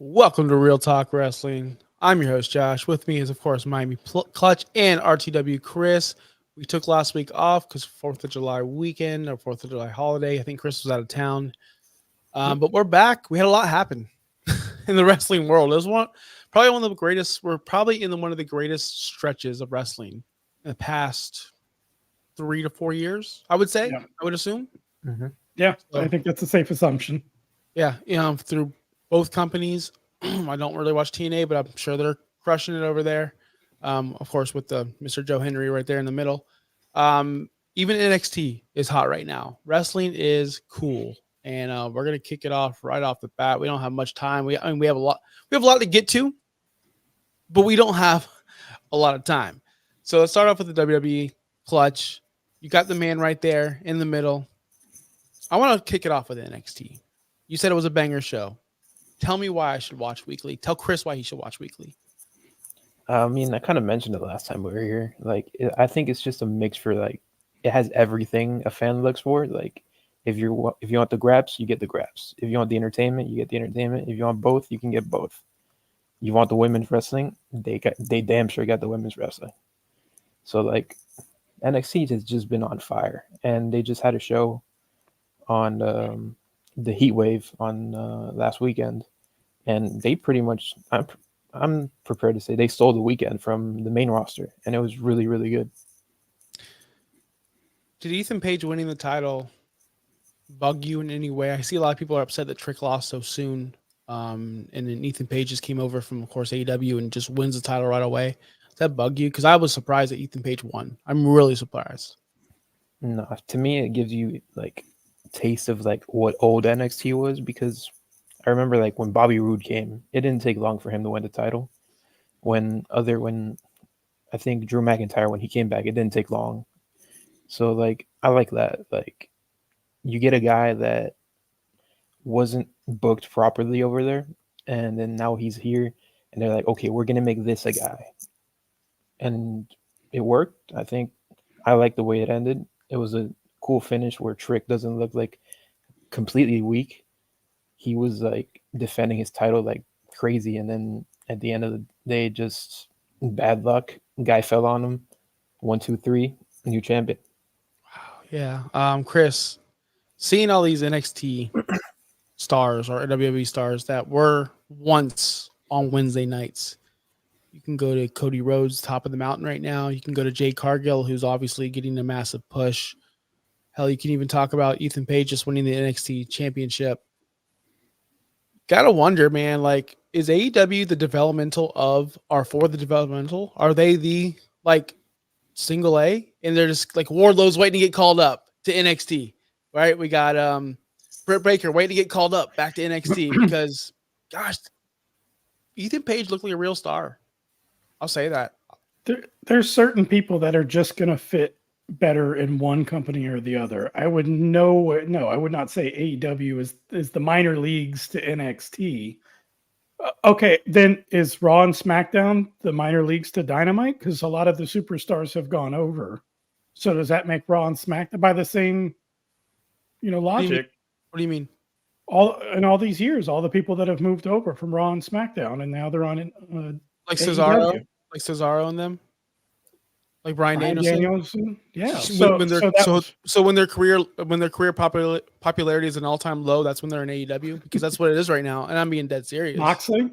Welcome to Real Talk Wrestling. I'm your host, Josh. With me is, of course, Miami Clutch and RTW Chris. We took last week off because 4th of July weekend or 4th of July holiday. I think Chris was out of town. But we're back. We had a lot happen in the wrestling world. It was probably one of the greatest. We're probably in one of the greatest stretches of wrestling in the past 3 to 4 years, I would say. Yeah. I would assume. Yeah, So, I think that's a safe assumption. yeah, through both companies. I don't really watch TNA, but I'm sure they're crushing it over there. Of course, with the Mr. Joe Henry right there in the middle. Even NXT is hot right now. Wrestling is cool, and we're gonna kick it off right off the bat. We don't have much time. We have a lot. We have a lot to get to, but we don't have a lot of time. So let's start off with the WWE Clutch. You got the man right there in the middle. I want to kick it off with NXT. You said it was a banger show. Tell me why I should watch weekly. Tell Chris why he should watch weekly. I mean, I kind of mentioned it last time we were here. I think it's just a mix for it has everything a fan looks for. Like, if you want the grabs, you get the grabs. If you want the entertainment, you get the entertainment. If you want both, you can get both. You want the women's wrestling, they damn sure got the women's wrestling. So NXT has just been on fire, and they just had a show on the Heat Wave on last weekend, and they pretty much. I'm prepared to say they stole the weekend from the main roster, and it was really, really good. Did Ethan Page winning the title bug you in any way? I see a lot of people are upset that Trick lost so soon. And then Ethan Page just came over from, of course, AEW and just wins the title right away. Does that bug you? Because I was surprised that Ethan Page won. I'm really surprised. No, to me, it gives you taste of what old NXT was, because I remember when Bobby Roode came, it didn't take long for him to win the title. When I think Drew McIntyre, when he came back, it didn't take long. So I like that. You get a guy that wasn't booked properly over there, and then now he's here, and they're like, okay, we're gonna make this a guy, and it worked. I think I like the way it ended. It was a cool finish where Trick doesn't look completely weak. He was defending his title like crazy, and then at the end of the day, just bad luck. Guy fell on him. 1, 2, 3, new champion. Wow. Yeah. Chris, seeing all these NXT stars or WWE stars that were once on Wednesday nights. You can go to Cody Rhodes, top of the mountain right now. You can go to Jade Cargill, who's obviously getting a massive push. Hell, you can even talk about Ethan Page just winning the NXT championship. Gotta wonder, man, is AEW the developmental of, or for the developmental? Are they the single A? And they're just Wardlow's waiting to get called up to NXT, right? We got Britt Baker waiting to get called up back to NXT because, gosh, Ethan Page looked like a real star. I'll say that. There's certain people that are just going to fit better in one company or the other. I would I would not say AEW is the minor leagues to NXT. Okay, then is Raw and SmackDown the minor leagues to Dynamite? Because a lot of the superstars have gone over. So does that make Raw and SmackDown by the same, logic? What do you mean? All these years, all the people that have moved over from Raw and SmackDown, and now they're on Cesaro, Cesaro and them, Bryan Danielson. Yeah. So when their career popularity is an all-time low, that's when they're in AEW, because that's what it is right now. And I'm being dead serious. Moxley.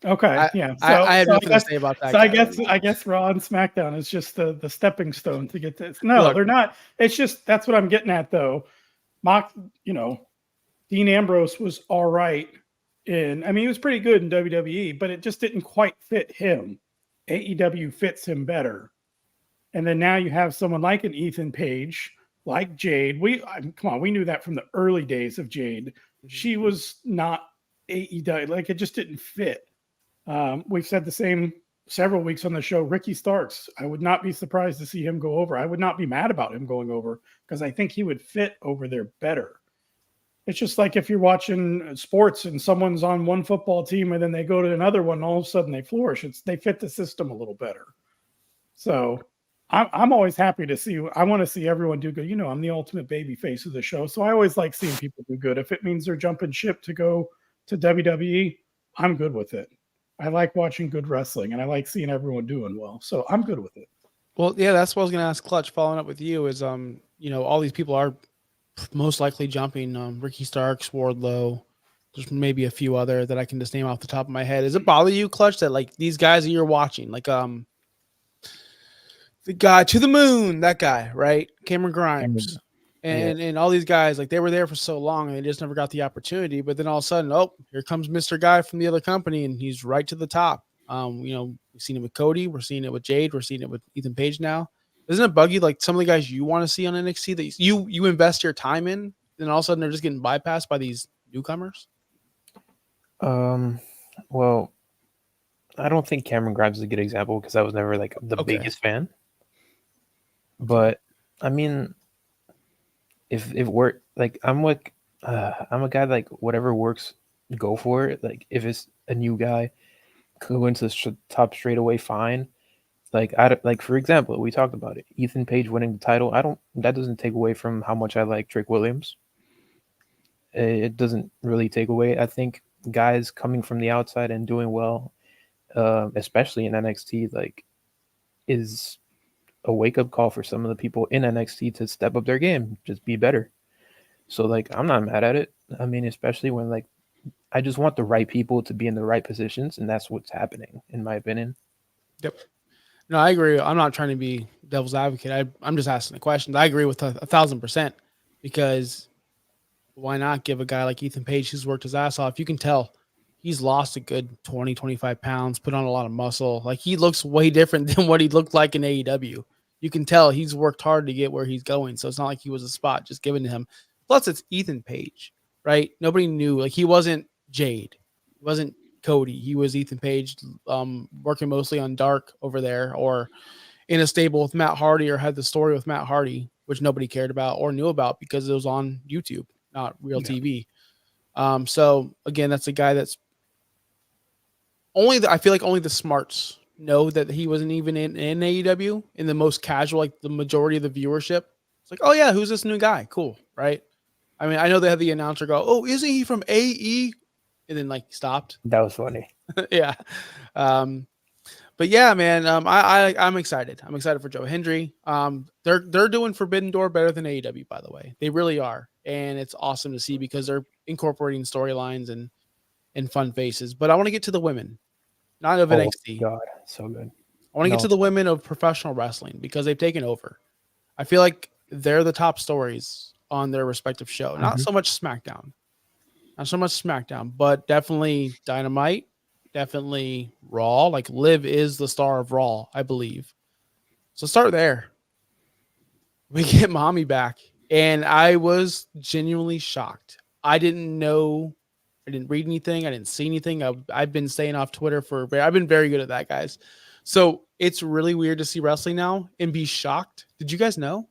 Okay, yeah. So I have nothing to say about that. So I guess Raw and SmackDown is just the stepping stone to get this. No, they're not. It's just that's what I'm getting at, though. Dean Ambrose was all right he was pretty good in WWE, but it just didn't quite fit him. AEW fits him better. And then now you have someone like an Ethan Page, like Jade. We knew that from the early days of Jade. She was not AEW. It just didn't fit. We've said the same several weeks on the show. Ricky Starks, I would not be surprised to see him go over. I would not be mad about him going over because I think he would fit over there better. It's just like if you're watching sports and someone's on one football team and then they go to another one, and all of a sudden they flourish. They fit the system a little better. So I'm always happy to see. I want to see everyone do good. I'm the ultimate baby face of the show, so I always like seeing people do good. If it means they're jumping ship to go to WWE, I'm good with it. I like watching good wrestling, and I like seeing everyone doing well. So I'm good with it. Well, yeah, that's what I was going to ask Clutch. Following up with you is, all these people are most likely jumping. Ricky Starks, Wardlow. There's maybe a few other that I can just name off the top of my head. Does it bother you, Clutch, that like these guys that you're watching, like the guy to the moon, that guy, right? Cameron Grimes. And all these guys, like they were there for so long and they just never got the opportunity. But then all of a sudden, oh, here comes Mr. Guy from the other company, and he's right to the top. We've seen it with Cody, we're seeing it with Jade, we're seeing it with Ethan Page now. Doesn't it bug you like some of the guys you want to see on NXT that you invest your time in, then all of a sudden they're just getting bypassed by these newcomers? Well, I don't think Cameron Grimes is a good example because I was never like the biggest fan. But I mean, if we're like, I'm a guy like whatever works, go for it. Like if it's a new guy, go into the top straight away, fine. Like for example, we talked about it. Ethan Page winning the title. That doesn't take away from how much I like Trick Williams. It doesn't really take away. I think guys coming from the outside and doing well, especially in NXT, like is a wake-up call for some of the people in NXT to step up their game, just be better. So like I'm not mad at it. I mean, especially when like I just want the right people to be in the right positions, and that's what's happening in my opinion. Yep. No, I agree. I'm not trying to be devil's advocate. I'm just asking the questions. I agree with 1,000% because why not give a guy like Ethan Page who's worked his ass off? You can tell he's lost a good 20, 25 pounds, put on a lot of muscle. Like he looks way different than what he looked like in AEW. You can tell he's worked hard to get where he's going. So it's not like he was a spot just given to him. Plus it's Ethan Page, right? Nobody knew. Like he wasn't Jade. He wasn't Cody. He was Ethan Page, working mostly on Dark over there or in a stable with Matt Hardy or had the story with Matt Hardy, which nobody cared about or knew about because it was on YouTube, not real TV. So again, that's a guy that's I feel like only the smarts know that he wasn't even in AEW. In the most casual, like the majority of the viewership, it's like, oh yeah, who's this new guy? Cool, right? I mean, I know they had the announcer go, oh, isn't he from AE? And then like stopped. That was funny. Yeah. But yeah, man, I'm excited. I'm excited for Joe Hendry. They're doing Forbidden Door better than AEW, by the way. They really are, and it's awesome to see because they're incorporating storylines and fun faces. But I want to get to the women, not of NXT. God, so good. I want to get to the women of professional wrestling because they've taken over. I feel like they're the top stories on their respective show. Mm-hmm. Not so much SmackDown, but definitely Dynamite. Definitely Raw. Like Liv is the star of Raw, I believe. So start there. We get Mami back, and I was genuinely shocked. I didn't know. I didn't read anything. I didn't see anything. I've been staying off Twitter I've been very good at that, guys. So it's really weird to see wrestling now and be shocked. Did you guys know?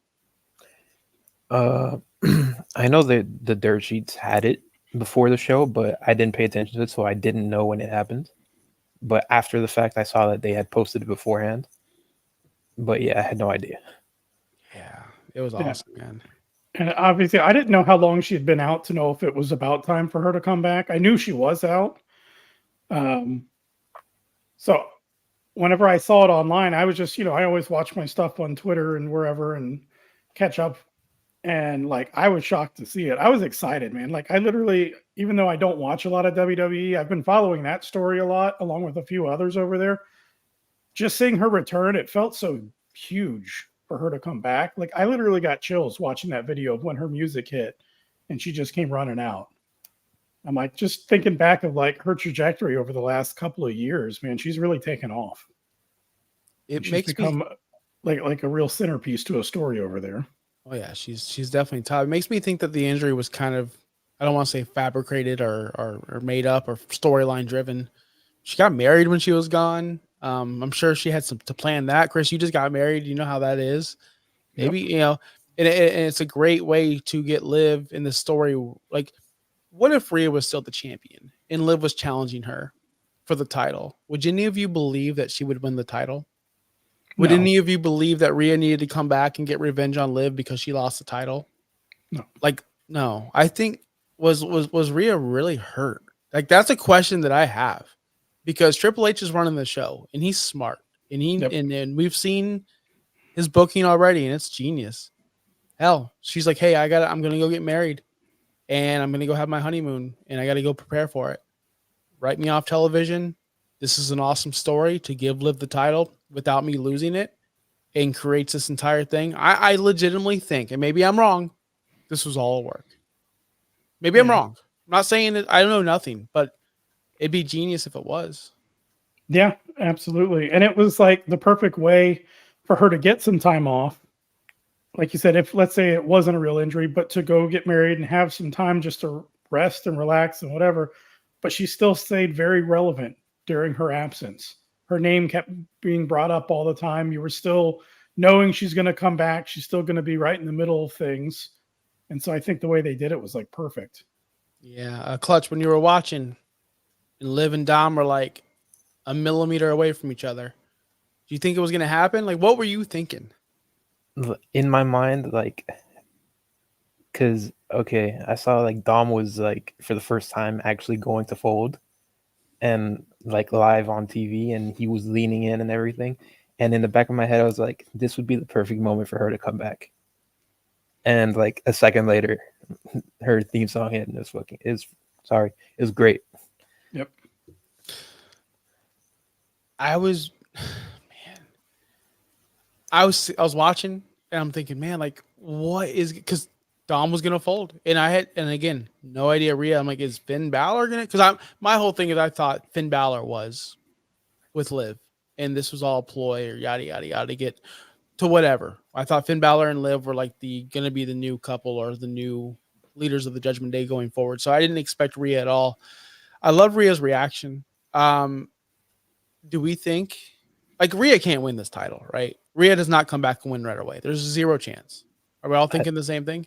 I know that the dirt sheets had it before the show, but I didn't pay attention to it, so I didn't know when it happened. But after the fact, I saw that they had posted it beforehand. But yeah, I had no idea. Yeah, it was awesome, man. And obviously, I didn't know how long she had been out to know if it was about time for her to come back. I knew she was out. So whenever I saw it online, I was just, I always watch my stuff on Twitter and wherever and catch up. And like, I was shocked to see it. I was excited, man. Like I literally, even though I don't watch a lot of WWE, I've been following that story a lot, along with a few others over there. Just seeing her return, it felt so huge for her to come back. Like I literally got chills watching that video of when her music hit and she just came running out. I'm like, just thinking back of like her trajectory over the last couple of years, man, she's really taken off. It makes become like a real centerpiece to a story over there. Oh yeah, she's definitely top. It makes me think that the injury was kind of, I don't want to say fabricated or made up or storyline driven. She got married when she was gone. I'm sure she had some to plan that. Chris, you just got married. You know how that is. Maybe, and it's a great way to get Liv in the story. Like, what if Rhea was still the champion and Liv was challenging her for the title? Would any of you believe that she would win the title? Would No. any of you believe that Rhea needed to come back and get revenge on Liv because she lost the title? No. Like, no. I think was Rhea really hurt? Like, that's a question that I have because Triple H is running the show and he's smart and Yep. and we've seen his booking already and it's genius. Hell, she's like, hey, I'm gonna go get married and I'm gonna go have my honeymoon and I gotta go prepare for it. Write me off television. This is an awesome story to give Liv the title without me losing it and creates this entire thing. I legitimately think, and maybe I'm wrong, this was all a work. Maybe I'm wrong. I'm not saying that I don't know nothing, but it'd be genius if it was. Yeah, absolutely. And it was like the perfect way for her to get some time off. Like you said, if let's say it wasn't a real injury, but to go get married and have some time just to rest and relax and whatever. But she still stayed very relevant during her absence. Her name kept being brought up all the time. You were still knowing she's going to come back. She's still going to be right in the middle of things. And so I think the way they did it was like perfect. Yeah. Clutch, when you were watching and Liv and Dom were like a millimeter away from each other, do you think it was going to happen? Like, what were you thinking? In my mind, like, because okay, I saw like Dom was like for the first time actually going to fold, and like live on TV, and he was leaning in and everything. And in the back of my head, I was like, this would be the perfect moment for her to come back. And like a second later, her theme song hit, and it was great. Yep. I was watching and I'm thinking, man, like, what is, because Dom was gonna fold, and again, no idea. Rhea, I'm like, is Finn Balor gonna? Because my whole thing is I thought Finn Balor was with Liv, and this was all a ploy or yada yada yada to get to whatever. I thought Finn Balor and Liv were like gonna be the new couple or the new leaders of the Judgment Day going forward. So I didn't expect Rhea at all. I love Rhea's reaction. Do we think like Rhea can't win this title, right? Rhea does not come back and win right away. There's zero chance. Are we all thinking the same thing?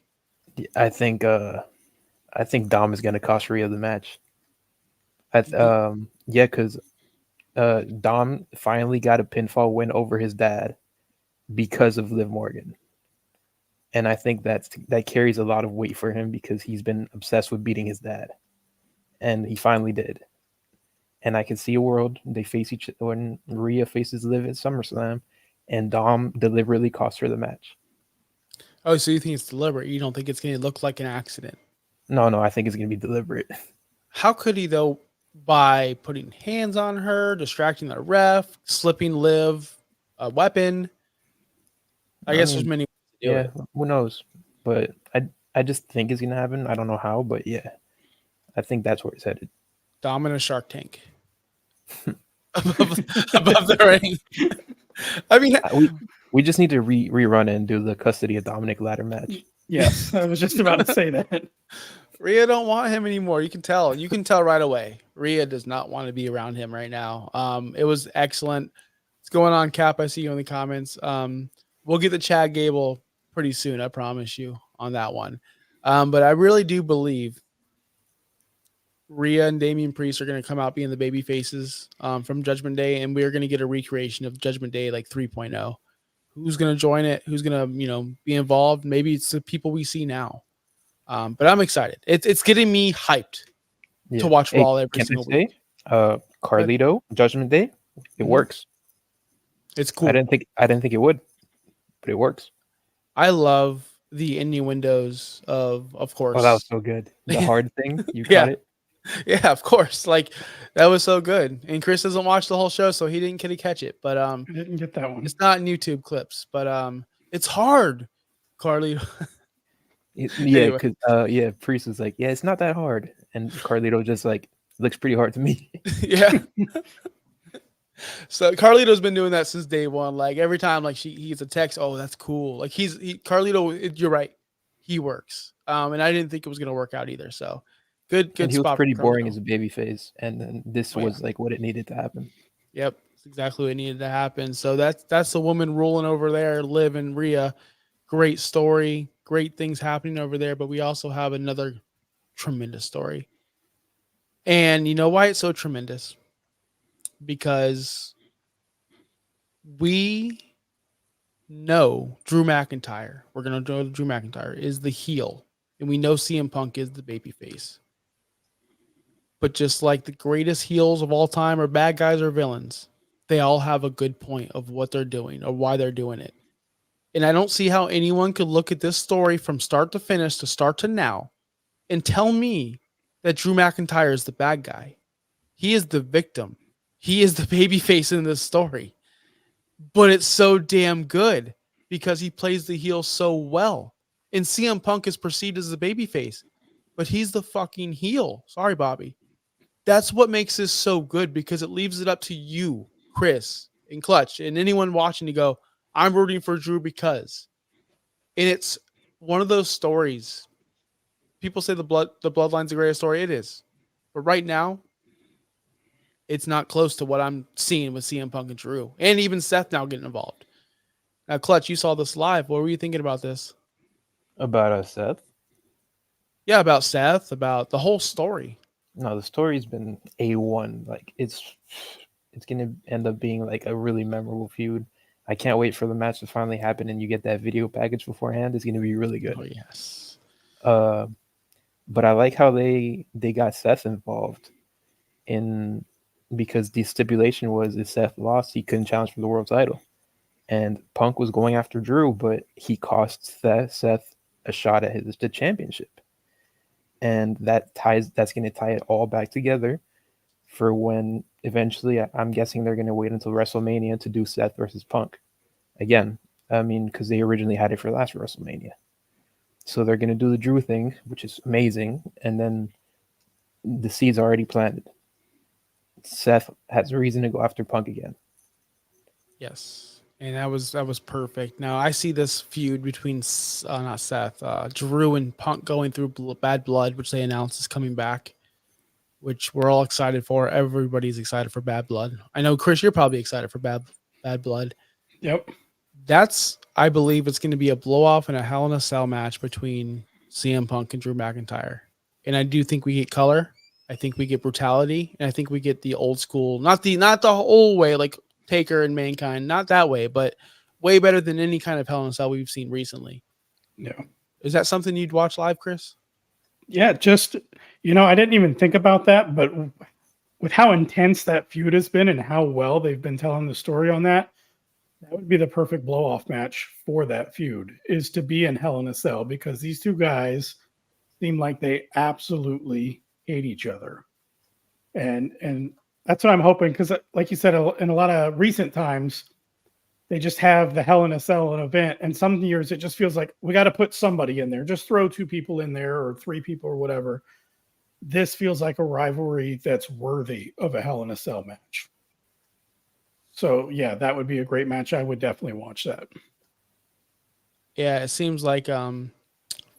I think Dom is gonna cost Rhea the match. Because Dom finally got a pinfall win over his dad because of Liv Morgan, and I think that carries a lot of weight for him because he's been obsessed with beating his dad, and he finally did. And I can see a world they face each when Rhea faces Liv at SummerSlam, and Dom deliberately costs her the match. Oh, so you think it's deliberate? You don't think it's going to look like an accident? No, I think it's going to be deliberate. How could he though? By putting hands on her, distracting the ref, slipping Liv a weapon. I guess there's many ways to do it. Who knows? But I just think it's going to happen. I don't know how, but yeah, I think that's where it's headed. Dom in a Shark Tank above the ring. I mean, we just need to rerun it and do the custody of Dominic ladder match. Yes, I was just about to say that. Rhea don't want him anymore. You can tell. You can tell right away. Rhea does not want to be around him right now. It was excellent. What's going on, Cap? I see you in the comments. We'll get the Chad Gable pretty soon. I promise you on that one. But I really do believe Rhea and Damian Priest are going to come out being the baby faces from Judgment Day, and we're going to get a recreation of Judgment Day like 3.0. Who's going to join it? Who's going to, be involved? Maybe it's the people we see now. But I'm excited. It's getting me hyped to watch Raw every single week. Carlito, Judgment Day, it works. It's cool. I didn't think it would, but it works. I love the innuendos of course. Oh, that was so good. The hard thing, you Yeah. got it. Yeah, of course. Like that was so good. And Chris doesn't watch the whole show, so he didn't get to catch it. But I didn't get that one. it's not in YouTube clips, but it's hard, Carlito. Yeah, because Priest was like, yeah, it's not that hard, and Carlito just like looks pretty hard to me. Yeah. So Carlito's been doing that since day one. Like every time, like he gets a text, oh, that's cool. Like Carlito. You're right, he works. And I didn't think it was gonna work out either. So good. And he was spot pretty for boring Carlito. as a babyface, and then this was like what it needed to happen. Yep, that's exactly what needed to happen. So that's the woman ruling over there, Liv and Rhea. Great story, great things happening over there. But we also have another tremendous story. And you know why it's so tremendous? Because we know Drew McIntyre, we're going to know Drew McIntyre is the heel, and we know CM Punk is the babyface. But just like the greatest heels of all time or bad guys or villains, they all have a good point of what they're doing or why they're doing it. And I don't see how anyone could look at this story from start to finish, to start to now, and tell me that Drew McIntyre is the bad guy. He is the victim. He is the babyface in this story. But it's so damn good because he plays the heel so well. And CM Punk is perceived as the babyface, but he's the fucking heel. Sorry, Bobby. That's what makes this so good, because it leaves it up to you, Chris, and Clutch, and anyone watching to go, I'm rooting for Drew because. And it's one of those stories. People say the bloodline's the greatest story. It is. But right now, it's not close to what I'm seeing with CM Punk and Drew. And even Seth now getting involved. Now, Clutch, you saw this live. What were you thinking about this? About Seth? Yeah, about Seth, about the whole story. No, the story's been A1. Like it's gonna end up being like a really memorable feud. I can't wait for the match to finally happen and you get that video package beforehand. It's gonna be really good. Oh, yes. But I like how they got Seth involved because the stipulation was if Seth lost, he couldn't challenge for the world title. And Punk was going after Drew, but he cost Seth a shot at the championship. And that's going to tie it all back together for when eventually, I'm guessing they're going to wait until WrestleMania to do Seth versus Punk. Again, I mean, because they originally had it for last WrestleMania. So they're going to do the Drew thing, which is amazing. And then the seed's already planted. Seth has a reason to go after Punk again. Yes. And that was perfect. Now I see this feud between not Seth, Drew and Punk going through Bad Blood, which they announced is coming back, which we're all excited for. Everybody's excited for Bad Blood. I know, Chris, you're probably excited for Bad Blood. Yep. I believe it's going to be a blow off and a Hell in a Cell match between CM Punk and Drew McIntyre. And I do think we get color. I think we get brutality, and I think we get the old school, not the whole way like Taker and Mankind, not that way, but way better than any kind of Hell in a Cell we've seen recently. Yeah. Is that something you'd watch live, Chris? Yeah, just, I didn't even think about that, but with how intense that feud has been and how well they've been telling the story on that would be the perfect blow-off match for that feud, is to be in Hell in a Cell, because these two guys seem like they absolutely hate each other. And that's what I'm hoping, because like you said, in a lot of recent times, they just have the Hell in a Cell an event, and some years it just feels like we got to put somebody in there. Just throw 2 people in there or 3 people or whatever. This feels like a rivalry that's worthy of a Hell in a Cell match. So, yeah, that would be a great match. I would definitely watch that. Yeah, it seems like for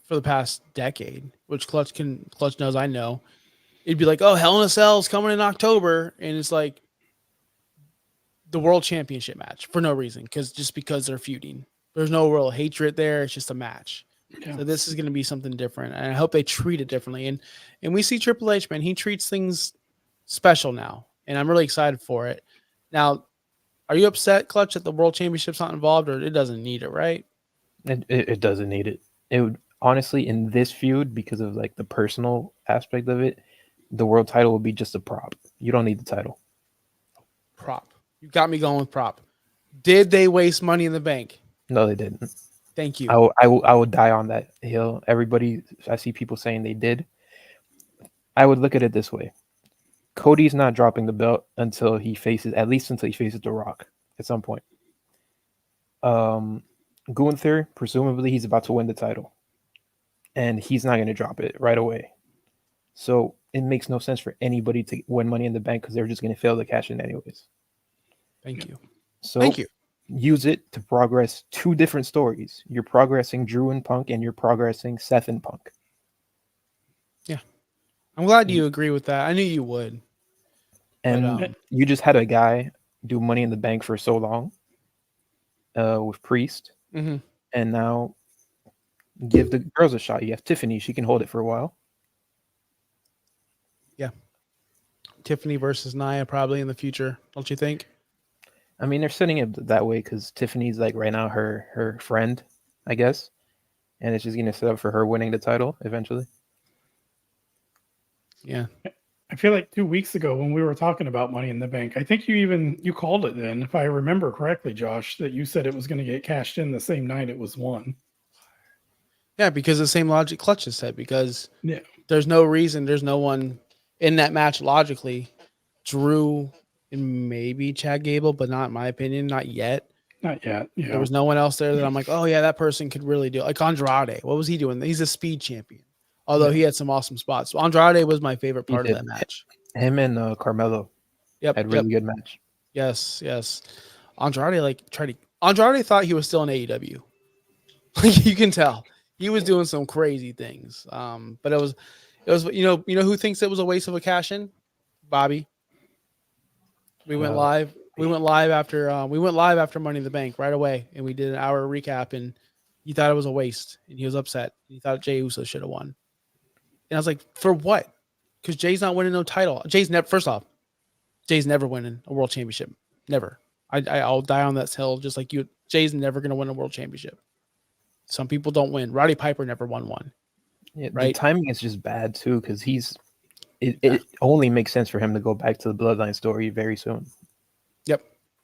the past decade, which Clutch knows I know, it'd be like, oh, Hell in a Cell's coming in October, and it's like the World Championship match for no reason, because they're feuding. There's no real hatred there. It's just a match. Yeah. So this is going to be something different, and I hope they treat it differently. And we see Triple H, man, he treats things special now, and I'm really excited for it. Now, are you upset, Clutch, that the World Championship's not involved, or it doesn't need it, right? It doesn't need it. It would, honestly, in this feud, because of like the personal aspect of it, the world title would be just a prop. You don't need the title. Prop. You got me going with prop. Did they waste Money in the Bank? No, they didn't. Thank you. I will die on that hill. I see people saying they did. I would look at it this way. Cody's not dropping the belt until he faces The Rock at some point. Gunther, presumably he's about to win the title. And he's not going to drop it right away. So it makes no sense for anybody to win Money in the Bank, because they're just going to fail to cash in anyways. Thank you. So thank you. Use it to progress 2 different stories. You're progressing Drew and Punk, and you're progressing Seth and Punk. Yeah. I'm glad you agree with that. I knew you would. And you just had a guy do Money in the Bank for so long with Priest. Mm-hmm. And now give the girls a shot. You have Tiffany. She can hold it for a while. Yeah. Tiffany versus Nia probably in the future, don't you think? I mean, they're setting it that way because Tiffany's like right now her friend, I guess, and it's just gonna set up for her winning the title eventually. Yeah. I feel like 2 weeks ago when we were talking about Money in the Bank, I think you called it then, if I remember correctly, Josh, that you said it was going to get cashed in the same night it was won. Yeah, because the same logic Clutch has said, because Yeah. there's no reason, there's no one in that match logically. Drew and maybe Chad Gable, but not in my opinion, not yet. Not yet. Yeah. There was no one else there that I'm like, oh yeah, that person could really do it. Like Andrade. What was he doing? He's a speed champion. Although he had some awesome spots. So Andrade was my favorite part of that match. Him and Carmelo had really good match. Yes. Andrade Andrade thought he was still in AEW. Like you can tell. He was doing some crazy things. But it was you know who thinks it was a waste of a cash in? Bobby. We went live. We went live after Money in the Bank right away, and we did an hour recap. And he thought it was a waste, and he was upset. He thought Jey Uso should have won. And I was like, for what? Because Jay's not winning no title. First off, Jay's never winning a world championship. Never. I'll die on that hill just like you. Jay's never going to win a world championship. Some people don't win. Roddy Piper never won one. Yeah, right? The timing is just bad too because it only makes sense for him to go back to the Bloodline story very soon. Yep.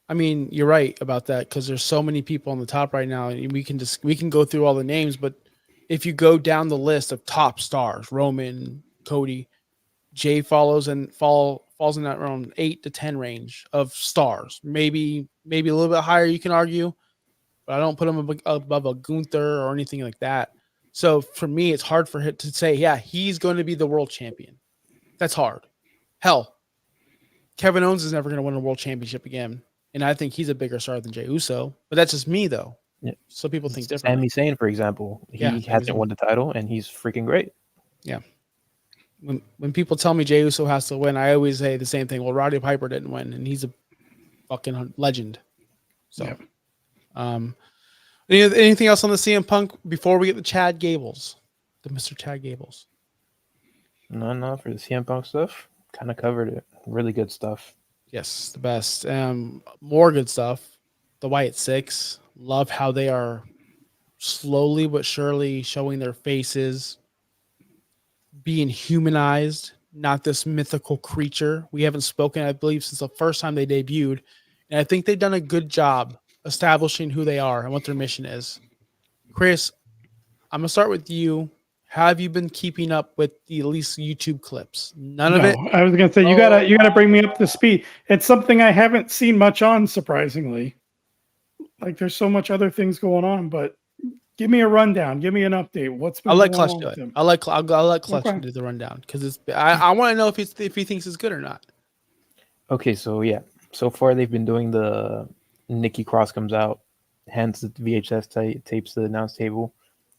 I mean, you're right about that because there's so many people on the top right now, and we can go through all the names, but if you go down the list of top stars, Roman, Cody, Jay falls in that around 8 to 10 range of stars. Maybe a little bit higher, you can argue, but I don't put him above a Gunther or anything like that. So for me, it's hard for him to say, yeah, he's going to be the world champion. That's hard. Hell, Kevin Owens is never going to win a world championship again, and I think he's a bigger star than Jey Uso. But that's just me, though. Yeah. So people think differently. Sami Zayn, for example, he hasn't won the title, and he's freaking great. Yeah. When people tell me Jey Uso has to win, I always say the same thing. Well, Roddy Piper didn't win, and he's a fucking legend. So, anything else on the CM Punk before we get to Chad Gables, the Mr. Chad Gables? No, for the CM Punk stuff, kind of covered it. Really good stuff. Yes, the best. More good stuff. The Wyatt Six. Love how they are slowly but surely showing their faces, being humanized, not this mythical creature. We haven't spoken, I believe, since the first time they debuted. And I think they've done a good job establishing who they are and what their mission is. Chris, I'm going to start with you. How have you been keeping up with the at least YouTube clips? None of it? I was going to say, you gotta bring me up to speed. It's something I haven't seen much on, surprisingly. Like there's so much other things going on, but give me a rundown. Give me an update. What's been I'll let going Clutch on do with it. him? I'll let Clutch do the rundown because I want to know if he thinks it's good or not. Okay, so yeah, so far they've been doing the Nikki Cross comes out, hands the VHS tapes to the announce table,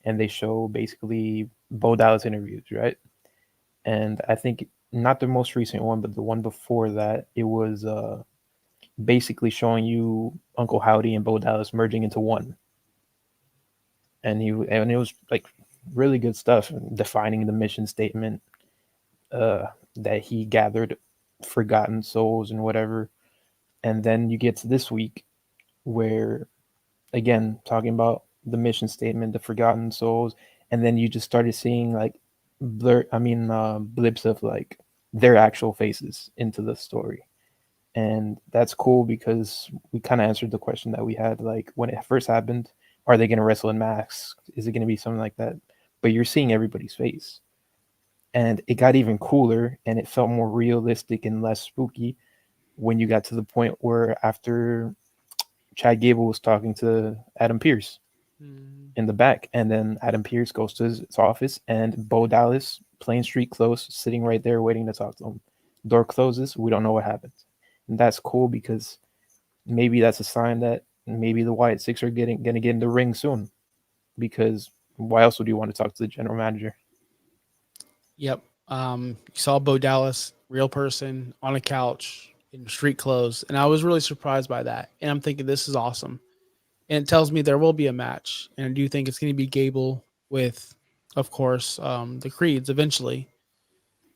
and they show basically Bo Dallas interviews, right? And I think not the most recent one, but the one before that, it was basically showing you Uncle Howdy and Bo Dallas merging into one. And it was like really good stuff, defining the mission statement that he gathered forgotten souls and whatever. And then you get to this week where, again, talking about the mission statement, the forgotten souls, and then you just started seeing like blips of like their actual faces into the story. And that's cool because we kind of answered the question that we had, like when it first happened, are they going to wrestle in masks? Is it going to be something like that? But you're seeing everybody's face. And it got even cooler and it felt more realistic and less spooky when you got to the point where after Chad Gable was talking to Adam Pearce in the back, and then Adam Pearce goes to his office and Bo Dallas, plain street clothes, sitting right there waiting to talk to him. Door closes, we don't know what happens. And that's cool because maybe that's a sign that maybe the Wyatt Six are going to get in the ring soon. Because why else would you want to talk to the general manager? Yep. You saw Bo Dallas, real person, on a couch in street clothes, and I was really surprised by that. And I'm thinking this is awesome. And it tells me there will be a match. And I do think it's going to be Gable with, of course, the Creeds eventually,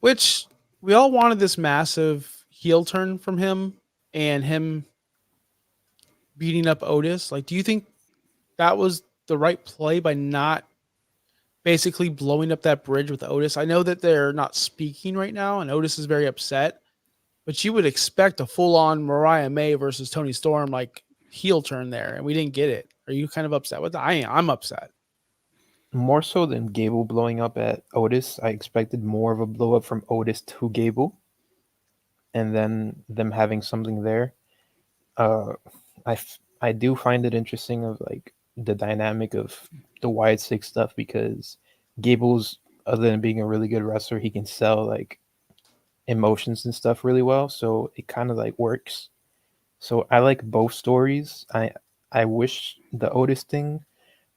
which we all wanted this massive heel turn from him and him beating up Otis? Like, do you think that was the right play by not basically blowing up that bridge with Otis? I know that they're not speaking right now, and Otis is very upset, but you would expect a full-on Mariah May versus Toni Storm like heel turn there, and we didn't get it. Are you kind of upset with that? I'm upset. More so than Gable blowing up at Otis, I expected more of a blow up from Otis to Gable, and then them having something there. I do find it interesting of like the dynamic of the Wyatt Six stuff because Gable's, other than being a really good wrestler, he can sell like emotions and stuff really well, so it kind of like works. So I like both stories. I wish the Otis thing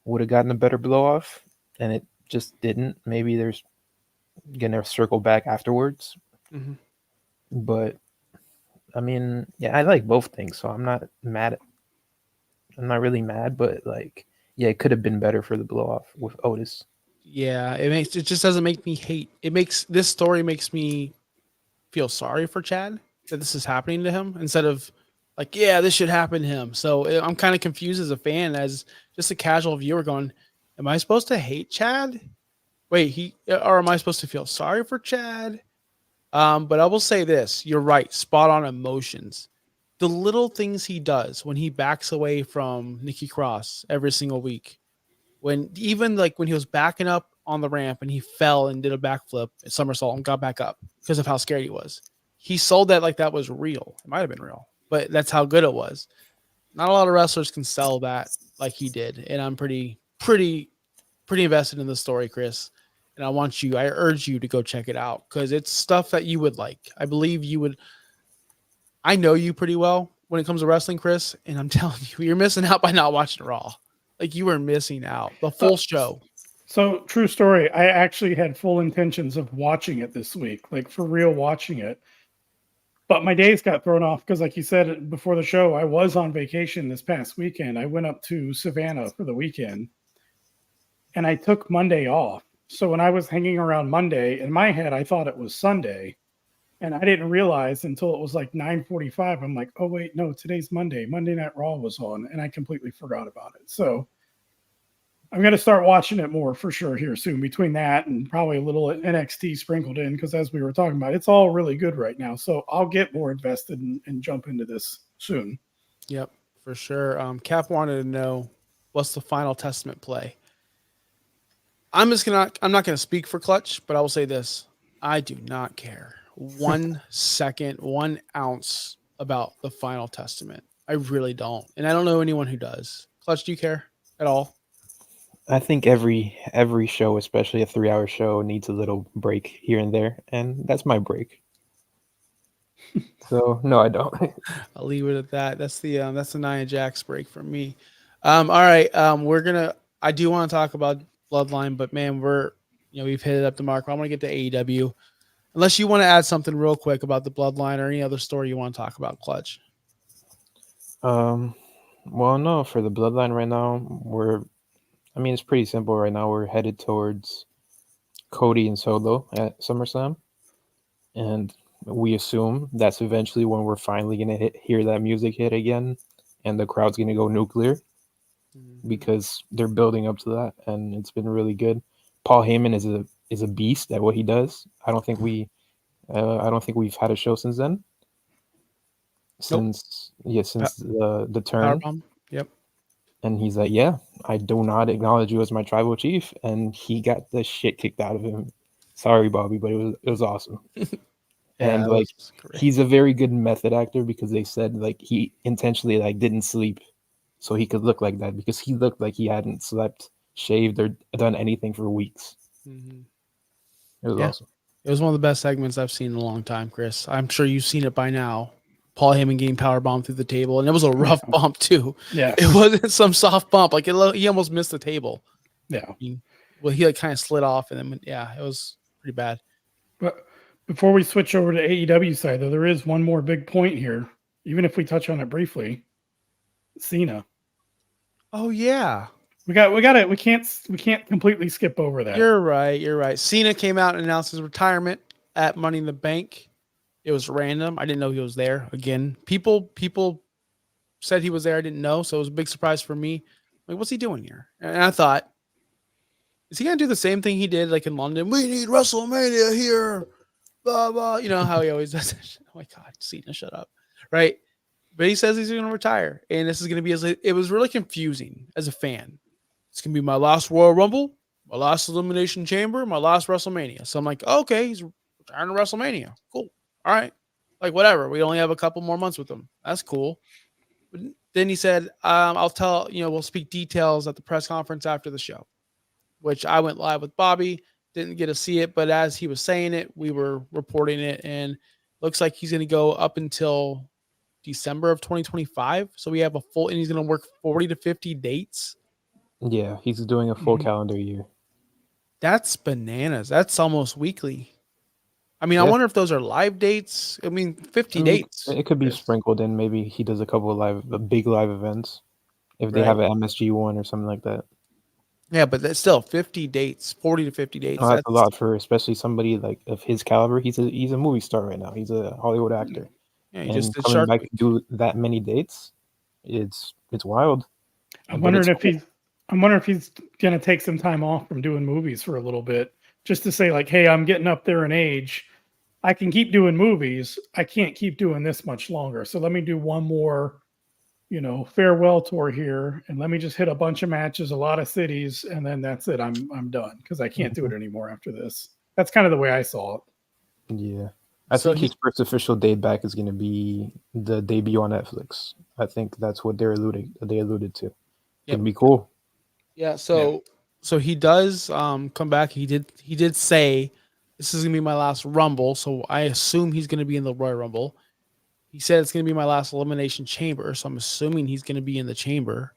would have gotten a better blow off, and it just didn't. Maybe there's gonna circle back afterwards, but I mean, yeah, I like both things, so I'm not mad. I'm not really mad, but like, yeah, it could have been better for the blow off with Otis. Yeah, it just doesn't make me hate. This story makes me feel sorry for Chad that this is happening to him instead of like, yeah, this should happen to him. So I'm kind of confused as a fan, as just a casual viewer going, am I supposed to hate Chad? Wait, or am I supposed to feel sorry for Chad? But I will say this, you're right, spot on emotions. The little things he does when he backs away from Nikki Cross every single week, even like when he was backing up on the ramp and he fell and did a backflip at somersault and got back up because of how scared he was. He sold that like that was real. It might have been real, but that's how good it was. Not a lot of wrestlers can sell that like he did, and I'm pretty invested in the story, Chris. And I urge you to go check it out because it's stuff that you would like. I believe you would. I know you pretty well when it comes to wrestling, Chris, and I'm telling you, you're missing out by not watching Raw. Like, you were missing out. The full show. So, true story. I actually had full intentions of watching it this week, like for real watching it. But my days got thrown off because, like you said before the show, I was on vacation this past weekend. I went up to Savannah for the weekend, and I took Monday off. So when I was hanging around Monday, in my head, I thought it was Sunday. And I didn't realize until it was like 9:45. I'm like, oh, wait, no, today's Monday. Monday Night Raw was on, and I completely forgot about it. So I'm going to start watching it more for sure here soon, between that and probably a little NXT sprinkled in, because as we were talking about, it's all really good right now. So I'll get more invested and jump into this soon. Yep, for sure. Cap wanted to know, what's the Final Testament play? I'm not going to speak for Clutch, but I will say this. I do not care 1 second, 1 ounce about the Final Testament. I really don't. And I don't know anyone who does. Clutch, do you care at all? I think every show, especially a 3-hour show, needs a little break here and there, and that's my break. So no, I don't. I'll leave it at that. That's the Nia Jax break for me. All right. I do want to talk about Bloodline, but man, we've hit it up the mark. I want to get to AEW. Unless you want to add something real quick about the Bloodline or any other story you want to talk about, Clutch. Well, no, for the Bloodline right now, it's pretty simple right now. We're headed towards Cody and Solo at SummerSlam, and we assume that's eventually when we're finally going to hear that music hit again, and the crowd's going to go nuclear because they're building up to that, and it's been really good. Paul Heyman is a beast at what he does. I don't think we've had a show since then. Since the turn. Powerbomb. Yep. And he's like, yeah, I do not acknowledge you as my tribal chief. And he got the shit kicked out of him. Sorry, Bobby, but it was awesome. And like, he's a very good method actor because they said like he intentionally like didn't sleep so he could look like that, because he looked like he hadn't slept, shaved, or done anything for weeks. Mm-hmm. It was awesome. It was one of the best segments I've seen in a long time, Chris. I'm sure you've seen it by now. Paul Heyman getting powerbombed through the table, and it was a rough bump too. Yeah, it wasn't some soft bump. Like he almost missed the table. Yeah. He like kind of slid off, and then it was pretty bad. But before we switch over to AEW side, though, there is one more big point here. Even if we touch on it briefly, Cena. Oh yeah, we got it. We can't completely skip over that. You're right. Cena came out and announced his retirement at Money in the Bank. It was random. I didn't know he was there. Again, people said he was there. I didn't know, so it was a big surprise for me. Like, what's he doing here? And I thought, is he gonna do the same thing he did like in London? We need WrestleMania here, blah blah. You know how he always does that shit. Oh my God, Cena, shut up, right? But he says he's gonna retire, and this is gonna be it was really confusing as a fan. It's gonna be my last Royal Rumble, my last Elimination Chamber, my last WrestleMania. So I'm like, okay, he's retiring to WrestleMania. Cool. All right. Like, whatever. We only have a couple more months with him. That's cool. But then he said, I'll tell, we'll speak details at the press conference after the show, which I went live with Bobby. Didn't get to see it, but as he was saying it, we were reporting it, and looks like he's going to go up until December of 2025. So we have and he's going to work 40 to 50 dates. Yeah, he's doing a full calendar year. That's bananas. That's almost weekly. I mean, I wonder if those are live dates. I mean, 50 dates. It could be sprinkled in. Maybe he does a couple of big live events if they have an MSG one or something like that. Yeah, but that's still 50 dates, 40 to 50 dates. No, that's a lot for especially somebody like of his caliber. He's a movie star right now. He's a Hollywood actor. Yeah, he and just did coming back to do that many dates, it's wild. I'm wondering if he's gonna take some time off from doing movies for a little bit, just to say like, hey, I'm getting up there in age. I can keep doing movies. I can't keep doing this much longer. So let me do one more, farewell tour here, and let me just hit a bunch of matches, a lot of cities, and then that's it. I'm done because I can't do it anymore after this. That's kind of the way I saw it. Yeah. I think his first official date back is going to be the debut on Netflix. I think that's what they alluded to. It'd be cool. Yeah. So he does come back. He did say this is gonna be my last Rumble. So I assume he's gonna be in the Royal Rumble. He said it's gonna be my last Elimination Chamber. So I'm assuming he's gonna be in the Chamber,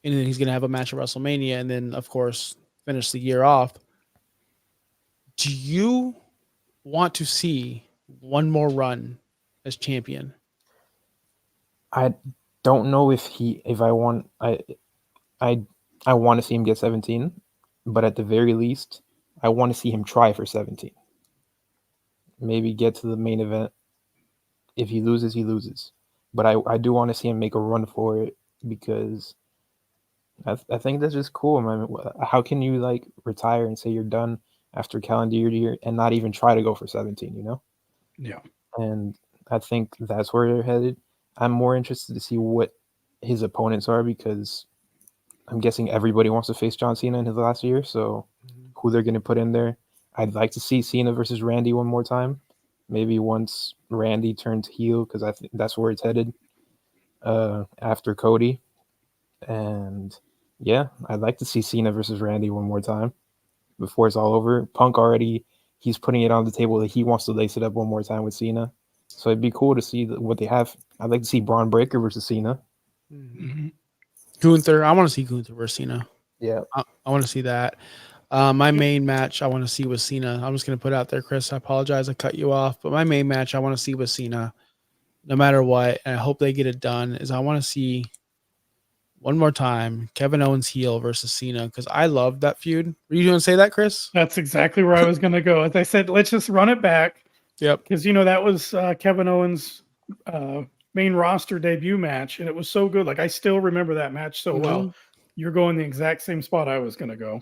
and then he's gonna have a match at WrestleMania, and then of course finish the year off. Do you want to see one more run as champion? I don't know if I want to see him get 17, but at the very least, I want to see him try for 17. Maybe get to the main event. If he loses, he loses. But I do want to see him make a run for it because I think that's just cool, man. How can you retire and say you're done after calendar year and not even try to go for 17, Yeah. And I think that's where they're headed. I'm more interested to see what his opponents are because I'm guessing everybody wants to face John Cena in his last year. So who they're going to put in there. I'd like to see Cena versus Randy one more time. Maybe once Randy turns heel because I think that's where it's headed after Cody. And yeah, I'd like to see Cena versus Randy one more time before it's all over. Punk he's putting it on the table that he wants to lace it up one more time with Cena. So it'd be cool to see what they have. I'd like to see Braun Breaker versus Cena. Mm-hmm. Gunther. I want to see Gunther versus Cena. Yeah. I want to see that. My main match I want to see with Cena. I'm just going to put out there, Chris. I apologize. I cut you off. But my main match I want to see with Cena, no matter what, and I hope they get it done, is I want to see one more time Kevin Owens heel versus Cena because I love that feud. Were you going to say that, Chris? That's exactly where I was going to go. As I said, let's just run it back. Yep. Because, that was Kevin Owens' main roster debut match, and it was so good. Like, I still remember that match so well. You're going the exact same spot I was going to go.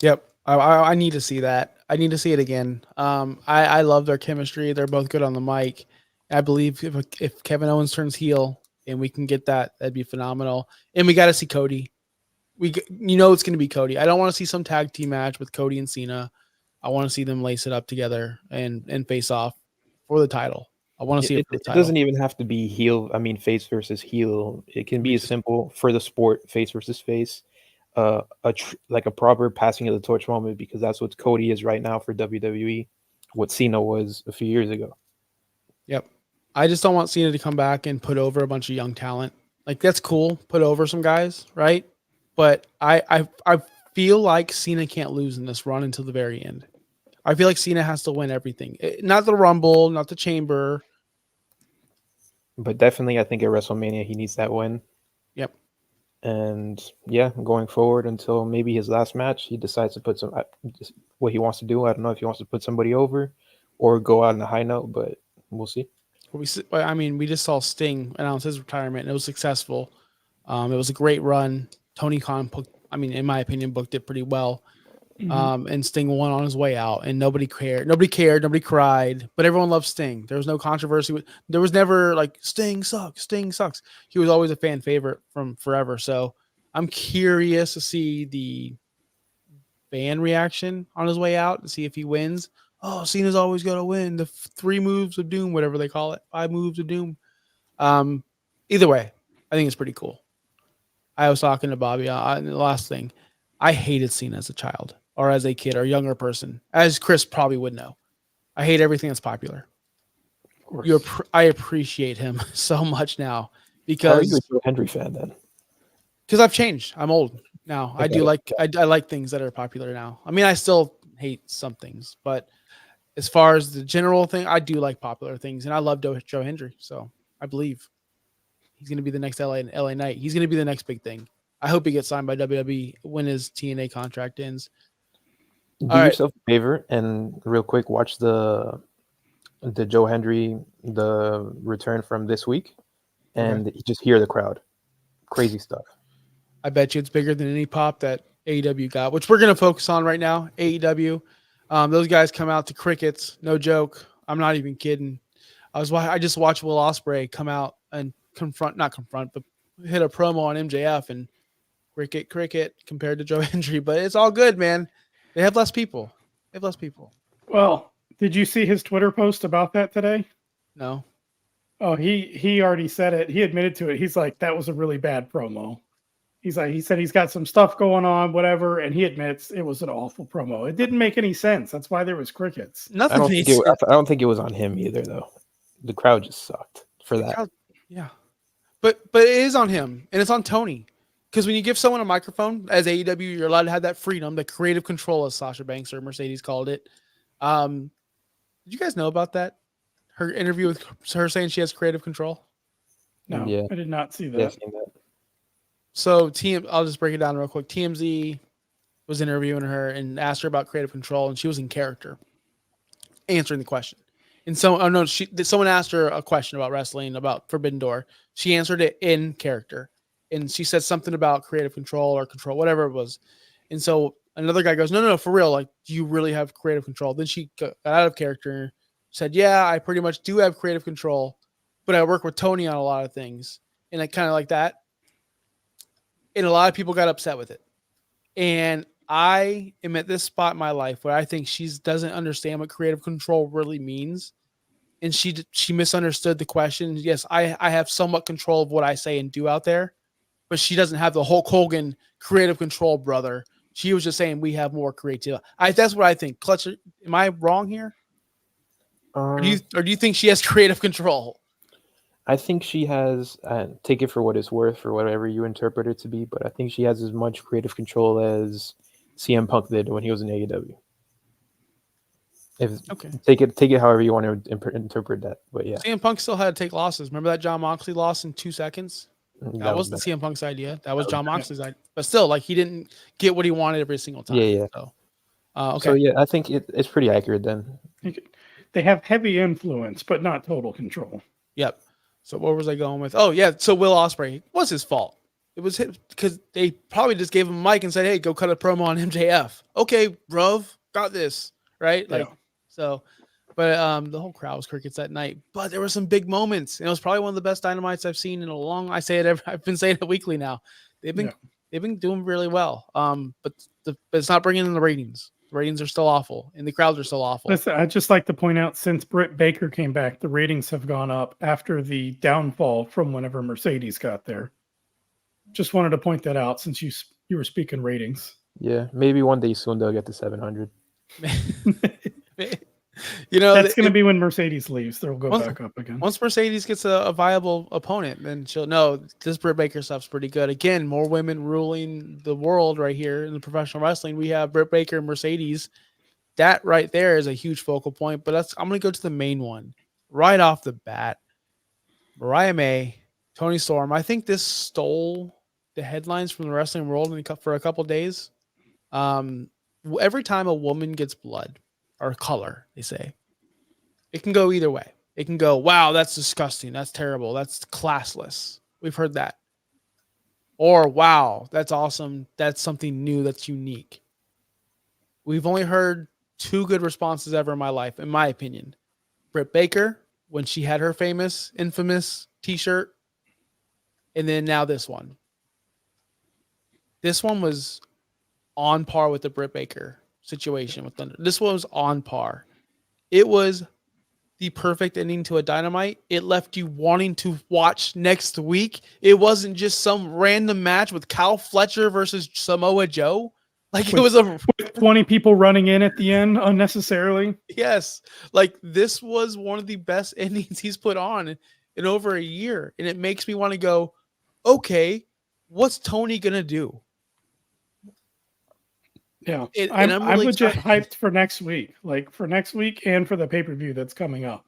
Yep. I need to see that. I need to see it again. I love their chemistry. They're both good on the mic. I believe if Kevin Owens turns heel and we can get that, that'd be phenomenal. And we got to see Cody. It's going to be Cody. I don't want to see some tag team match with Cody and Cena. I want to see them lace it up together and face off for the title. I want to see it for the title. It doesn't even have to be heel. I mean, face versus heel. It can be as simple for the sport, face versus face. A proper passing of the torch moment because that's what Cody is right now for WWE. What Cena was a few years ago. Yep. I just don't want Cena to come back and put over a bunch of young talent. Like, that's cool. Put over some guys, right? But I feel like Cena can't lose in this run until the very end. I feel like Cena has to win everything. Not the Rumble, not the Chamber. But definitely, I think at WrestleMania, he needs that win. Yep. And yeah, going forward until maybe his last match, he decides to put what he wants to do. I don't know if he wants to put somebody over or go out on a high note, but we'll see. We just saw Sting announce his retirement, and it was successful. It was a great run. Tony Khan, in my opinion, booked it pretty well. And Sting won on his way out, and nobody cared. Nobody cared. Nobody cried, but everyone loved Sting. There was no controversy. There was never like Sting sucks. Sting sucks. He was always a fan favorite from forever. So I'm curious to see the fan reaction on his way out to see if he wins. Oh, Cena's always going to win. The 3 moves of doom, whatever they call it, 5 moves of doom. Either way, I think it's pretty cool. I was talking to Bobby. The last thing, I hated Cena as a child or as a kid or younger person, as Chris probably would know. I hate everything that's popular. I appreciate him so much now because. How are you a Joe Hendry fan then? Because I've changed. I'm old now. Okay. I like things that are popular now. I mean, I still hate some things, but as far as the general thing, I do like popular things, and I love Joe Hendry. So I believe he's going to be the next LA Knight. He's going to be the next big thing. I hope he gets signed by WWE when his TNA contract ends. Do yourself a favor and real quick watch the Joe Hendry, the return from this week, and just hear the crowd. Crazy stuff. I bet you it's bigger than any pop that AEW got, which we're going to focus on right now. AEW, those guys come out to crickets, no joke. I'm not even kidding. I just watched Will Ospreay come out and not confront, but hit a promo on MJF and cricket compared to Joe Hendry. But it's all good, man. They have less people. Well, did you see his Twitter post about that today? No. Oh, he already said it. He admitted to it. He's like, that was a really bad promo. He said he's got some stuff going on, whatever, and he admits it was an awful promo. It didn't make any sense. That's why there was crickets. I don't think it was on him either, though. The crowd just sucked for that. Yeah, but it is on him, and it's on Tony, because when you give someone a microphone as AEW, you're allowed to have that freedom, the creative control, as Sasha Banks or Mercedes called it. Did you guys know about that? Her interview with her saying she has creative control. No, yeah. I did not see that. Yeah, I've seen that. So I'll just break it down real quick. TMZ was interviewing her and asked her about creative control, and she was in character, answering the question. And someone asked her a question about wrestling, about Forbidden Door. She answered it in character, and she said something about creative control or control, whatever it was. And so another guy goes, no, for real, like, do you really have creative control? Then she got out of character, said, yeah, I pretty much do have creative control, but I work with Tony on a lot of things, and I kind of like that. And a lot of people got upset with it. And I am at this spot in my life where I think she doesn't understand what creative control really means. And she misunderstood the question. Yes, I have somewhat control of what I say and do out there, but she doesn't have the Hulk Hogan creative control, brother. She was just saying we have more creativity. That's what I think. Clutch, am I wrong here? Or do you think she has creative control? I think she has, take it for what it's worth, for whatever you interpret it to be, but I think she has as much creative control as CM Punk did when he was in AEW. Take it however you want to interpret that, but yeah. CM Punk still had to take losses. Remember that Jon Moxley loss in 2 seconds? That wasn't CM Punk's idea. That was Jon Moxley's idea. But still, like, he didn't get what he wanted every single time. Yeah. So, okay. So yeah, I think it's pretty accurate then. They have heavy influence, but not total control. Yep. So where was I going with? Oh, yeah. So Will Ospreay was his fault. It was his, because they probably just gave him a mic and said, hey, go cut a promo on MJF. Okay, bruv, got this. Right? Like, so, but the whole crowd was crickets that night. But there were some big moments. And it was probably one of the best Dynamites I've seen in a long, I've been saying it weekly now. They've been doing really well. But it's not bringing in the ratings. The ratings are still awful, and the crowds are still awful. Listen, I'd just like to point out, since Britt Baker came back, the ratings have gone up after the downfall from whenever Mercedes got there. Just wanted to point that out since you were speaking ratings. Yeah, maybe one day soon they'll get to 700. That's going to be when Mercedes leaves. They'll go back up again. Once Mercedes gets a viable opponent, then she'll know this Britt Baker stuff's pretty good. Again, more women ruling the world right here in the professional wrestling. We have Britt Baker and Mercedes. That right there is a huge focal point. But I'm going to go to the main one right off the bat. Mariah May, Toni Storm. I think this stole the headlines from the wrestling world for a couple days. Every time a woman gets blood, or color, they say, it can go either way. It can go, wow, that's disgusting. That's terrible. That's classless. We've heard that. Or, wow, that's awesome. That's something new. That's unique. We've only heard 2 good responses ever in my life, in my opinion. Britt Baker, when she had her infamous t-shirt. And then now this one. This one was on par with the Britt Baker situation with Thunder. This one was on par. It was the perfect ending to a Dynamite. It left you wanting to watch next week. It wasn't just some random match with Kyle Fletcher versus Samoa Joe. Like it was with 20 people running in at the end unnecessarily. Yes. Like this was one of the best endings he's put on in over a year. And it makes me want to go, okay, what's Toni going to do? Yeah. I'm really legit excited. hyped for next week. Like for next week and for the pay-per-view that's coming up.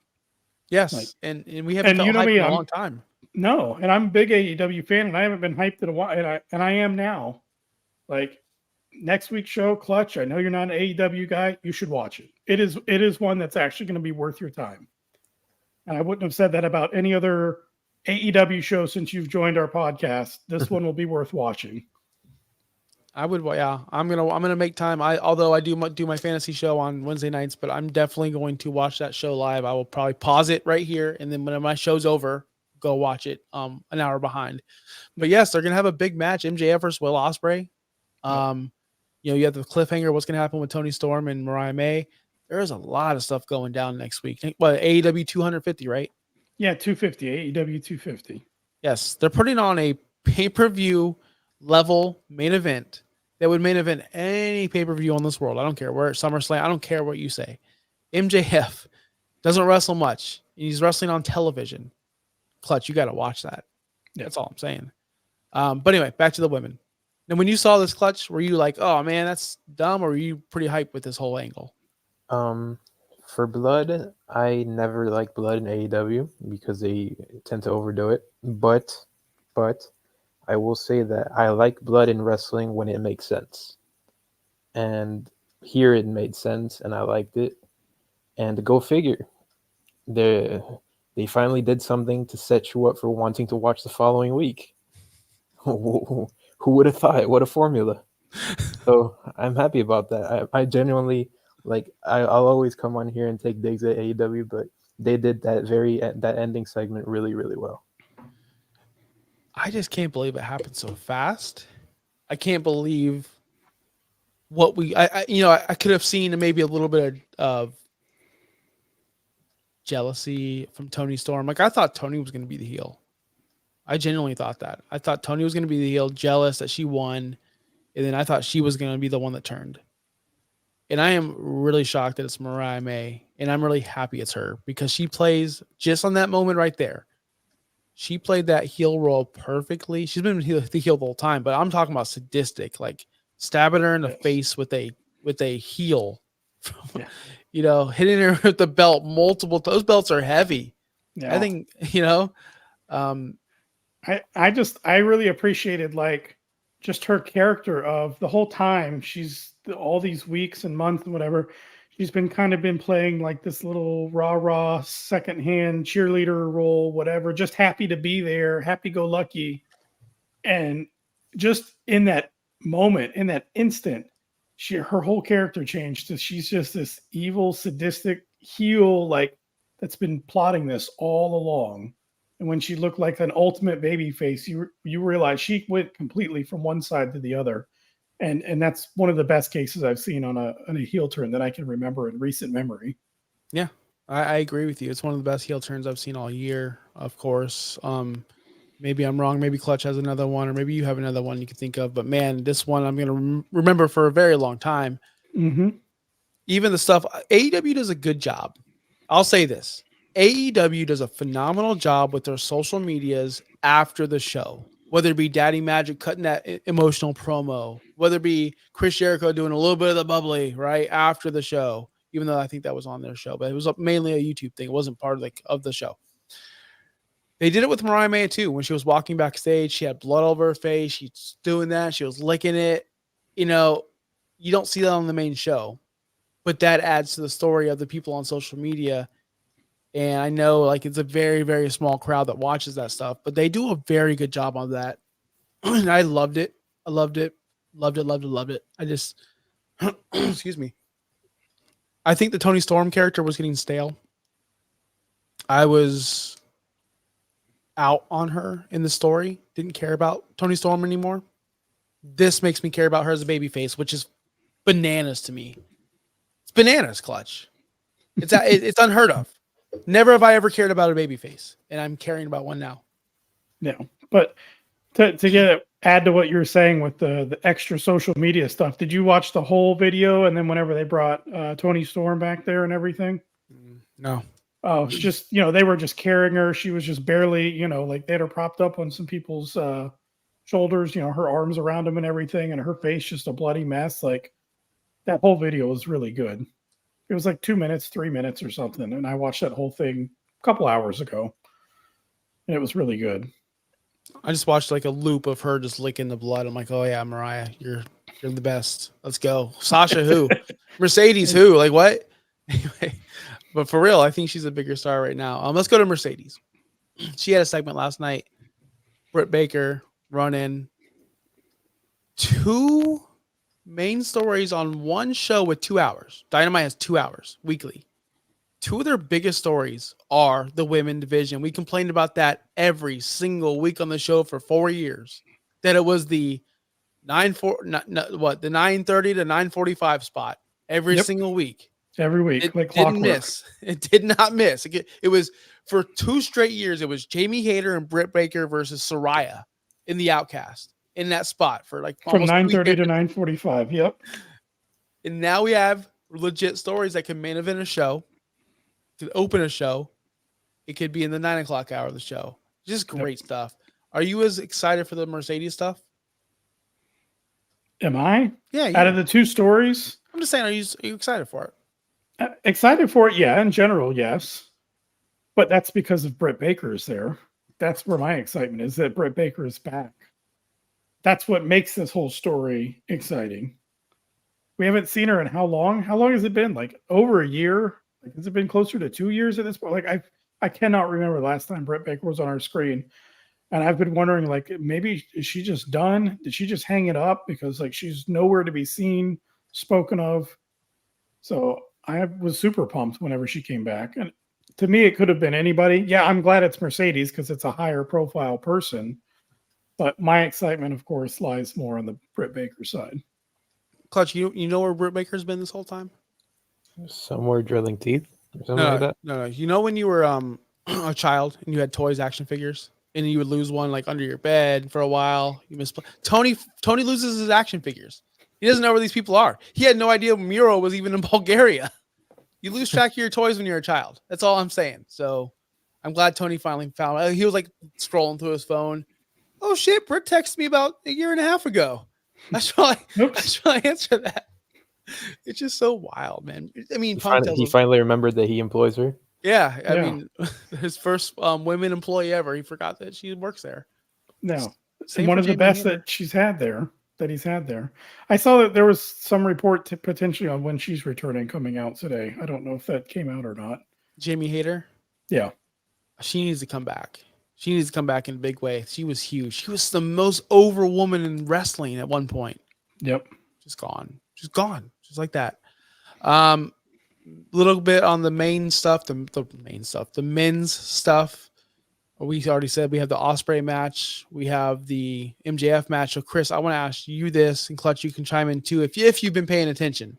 Yes. Like, and we haven't felt hyped in a long time. No, and I'm a big AEW fan and I haven't been hyped in a while. And I am now. Like next week's show, Clutch. I know you're not an AEW guy. You should watch it. It is one that's actually going to be worth your time. And I wouldn't have said that about any other AEW show since you've joined our podcast. This one will be worth watching. I would, yeah. I'm gonna make time. Although I do my fantasy show on Wednesday nights, but I'm definitely going to watch that show live. I will probably pause it right here, and then when my show's over, go watch it. An hour behind. But yes, they're gonna have a big match. MJF versus Will Ospreay. You have the cliffhanger. What's gonna happen with Toni Storm and Mariah May? There's a lot of stuff going down next week. Well, AEW 250, right? Yeah, 250. AEW 250. Yes, they're putting on a pay-per-view level main event that would main event any pay-per-view on this world. I don't care where SummerSlam. I don't care what you say. MJF doesn't wrestle much. He's wrestling on television. Clutch, you got to watch that. Yeah. That's all I'm saying. But anyway, back to the women. And when you saw this, Clutch, were you like, oh man, that's dumb, or were you pretty hyped with this whole angle? For Blood, I never liked Blood in AEW because they tend to overdo it. But I will say that I like Blood in wrestling when it makes sense. And here it made sense and I liked it. And go figure. They finally did something to set you up for wanting to watch the following week. Who would have thought? What a formula. So I'm happy about that. I genuinely I'll always come on here and take digs at AEW, but they did that ending segment really, really well. I just can't believe it happened so fast. I can't believe what I could have seen maybe a little bit of jealousy from Toni Storm. Like I thought Toni was going to be the heel. I genuinely thought that. I thought Toni was going to be the heel, jealous that she won, and then I thought she was going to be the one that turned. And I am really shocked that it's Mariah May, and I'm really happy it's her because she plays just on that moment right there. She played that heel role perfectly. She's been the heel the whole time, but I'm talking about sadistic, like stabbing her in the face with a heel, hitting her with the belt multiple. Those belts are heavy. Yeah. I think I really appreciated just her character of the whole time. She's all these weeks and months and whatever. She's been playing like this little rah-rah secondhand cheerleader role, whatever, just happy to be there, happy-go-lucky. And just in that moment, in that instant, her whole character changed. So she's just this evil, sadistic heel that's been plotting this all along. And when she looked like an ultimate baby face, you realize she went completely from one side to the other. And that's one of the best cases I've seen on a heel turn that I can remember in recent memory. Yeah, I agree with you. It's one of the best heel turns I've seen all year, of course. Maybe I'm wrong. Maybe Clutch has another one, or maybe you have another one you can think of. But man, this one I'm going to remember for a very long time. Mm-hmm. Even the stuff, AEW does a good job. I'll say this. AEW does a phenomenal job with their social medias after the show. Whether it be Daddy Magic cutting that emotional promo, whether it be Chris Jericho doing a little bit of the bubbly right after the show, even though I think that was on their show, but it was mainly a YouTube thing. It wasn't part of the show. They did it with Mariah May too. When she was walking backstage, she had blood all over her face. She's doing that. She was licking it. You don't see that on the main show, but that adds to the story of the people on social media. And I know like it's a very, very small crowd that watches that stuff, but they do a very good job on that. And I loved it. I loved it. Loved it, loved it, loved it. I just excuse me. I think the Toni Storm character was getting stale. I was out on her in the story. Didn't care about Toni Storm anymore. This makes me care about her as a babyface, which is bananas to me. It's bananas, Clutch. It's unheard of. Never have I ever cared about a babyface, and I'm caring about one now. No, but to add to what you were saying with the extra social media stuff, did you watch the whole video? And then whenever they brought Toni Storm back there and everything? No. Oh, it's just, they were just carrying her. She was just barely, like they had her propped up on some people's shoulders, her arms around them and everything, and her face just a bloody mess. Like that whole video was really good. It was like 2 minutes, 3 minutes or something. And I watched that whole thing a couple hours ago, and it was really good. I just watched like a loop of her just licking the blood. I'm like, oh yeah, Mariah, you're the best. Let's go. Sasha, who? Mercedes, who? Like what? Anyway, but for real, I think she's a bigger star right now. Let's go to Mercedes. She had a segment last night. Britt Baker running 2 main stories on one show with 2 hours. Dynamite has 2 hours weekly. 2 of their biggest stories are the women division. We complained about that every single week on the show for 4 years. That it was the 9:30 to 9:45 spot every single week. Every week, It like didn't clockwork. miss. It did not miss. It was for 2 straight years. It was Jamie Hayter and Britt Baker versus Soraya in the Outcast in that spot for like From almost 2 9:30 to years. 9:45. Yep. And now we have legit stories that can main event a show, to open a show. It could be in the 9 o'clock hour of the show. Just great stuff. Are you as excited for the Mercedes stuff? Am I? Yeah. Out of the 2 stories, I'm just saying, are you excited for it? excited for it. Yeah, in general, yes. But that's because of Britt Baker is there. That's where my excitement is, that Britt Baker is back. That's what makes this whole story exciting. We haven't seen her in how long? How long has it been? Like over a year? Like, has it been closer to 2 years at this point? Like I cannot remember the last time Britt Baker was on our screen. And I've been wondering, like, maybe is she just done? Did she just hang it up? Because like she's nowhere to be seen, spoken of. So I was super pumped whenever she came back. And to me, it could have been anybody. Yeah, I'm glad it's Mercedes because it's a higher profile person. But my excitement, of course, lies more on the Britt Baker side. Clutch, you know where Britt Baker's been this whole time? Somewhere drilling teeth or something like that. No. You know when you were a child and you had toys, action figures, and you would lose one like under your bed for a while. You misplaced. Tony loses his action figures. He doesn't know where these people are. He had no idea Miro was even in Bulgaria. You lose track of your toys when you're a child. That's all I'm saying. So I'm glad Tony finally found. He was like scrolling through his phone. Oh shit! Britt texted me about a year and a half ago. That's why I answered that. It's just so wild, man. I mean, he finally remembered that he employs her. Yeah, I mean, his first women employee ever. He forgot that she works there. No, and one of the best that he's had there. I saw that there was some report potentially on when she's returning coming out today. I don't know if that came out or not. Jamie Hayter? Yeah. She needs to come back. She needs to come back in a big way. She was huge. She was the most over woman in wrestling at one point. Yep. Just gone. Just like that. Little bit on the main stuff, the men's stuff. We already said we have the Ospreay match. We have the MJF match. So, Chris, I want to ask you this, and Clutch, you can chime in too if you've been paying attention.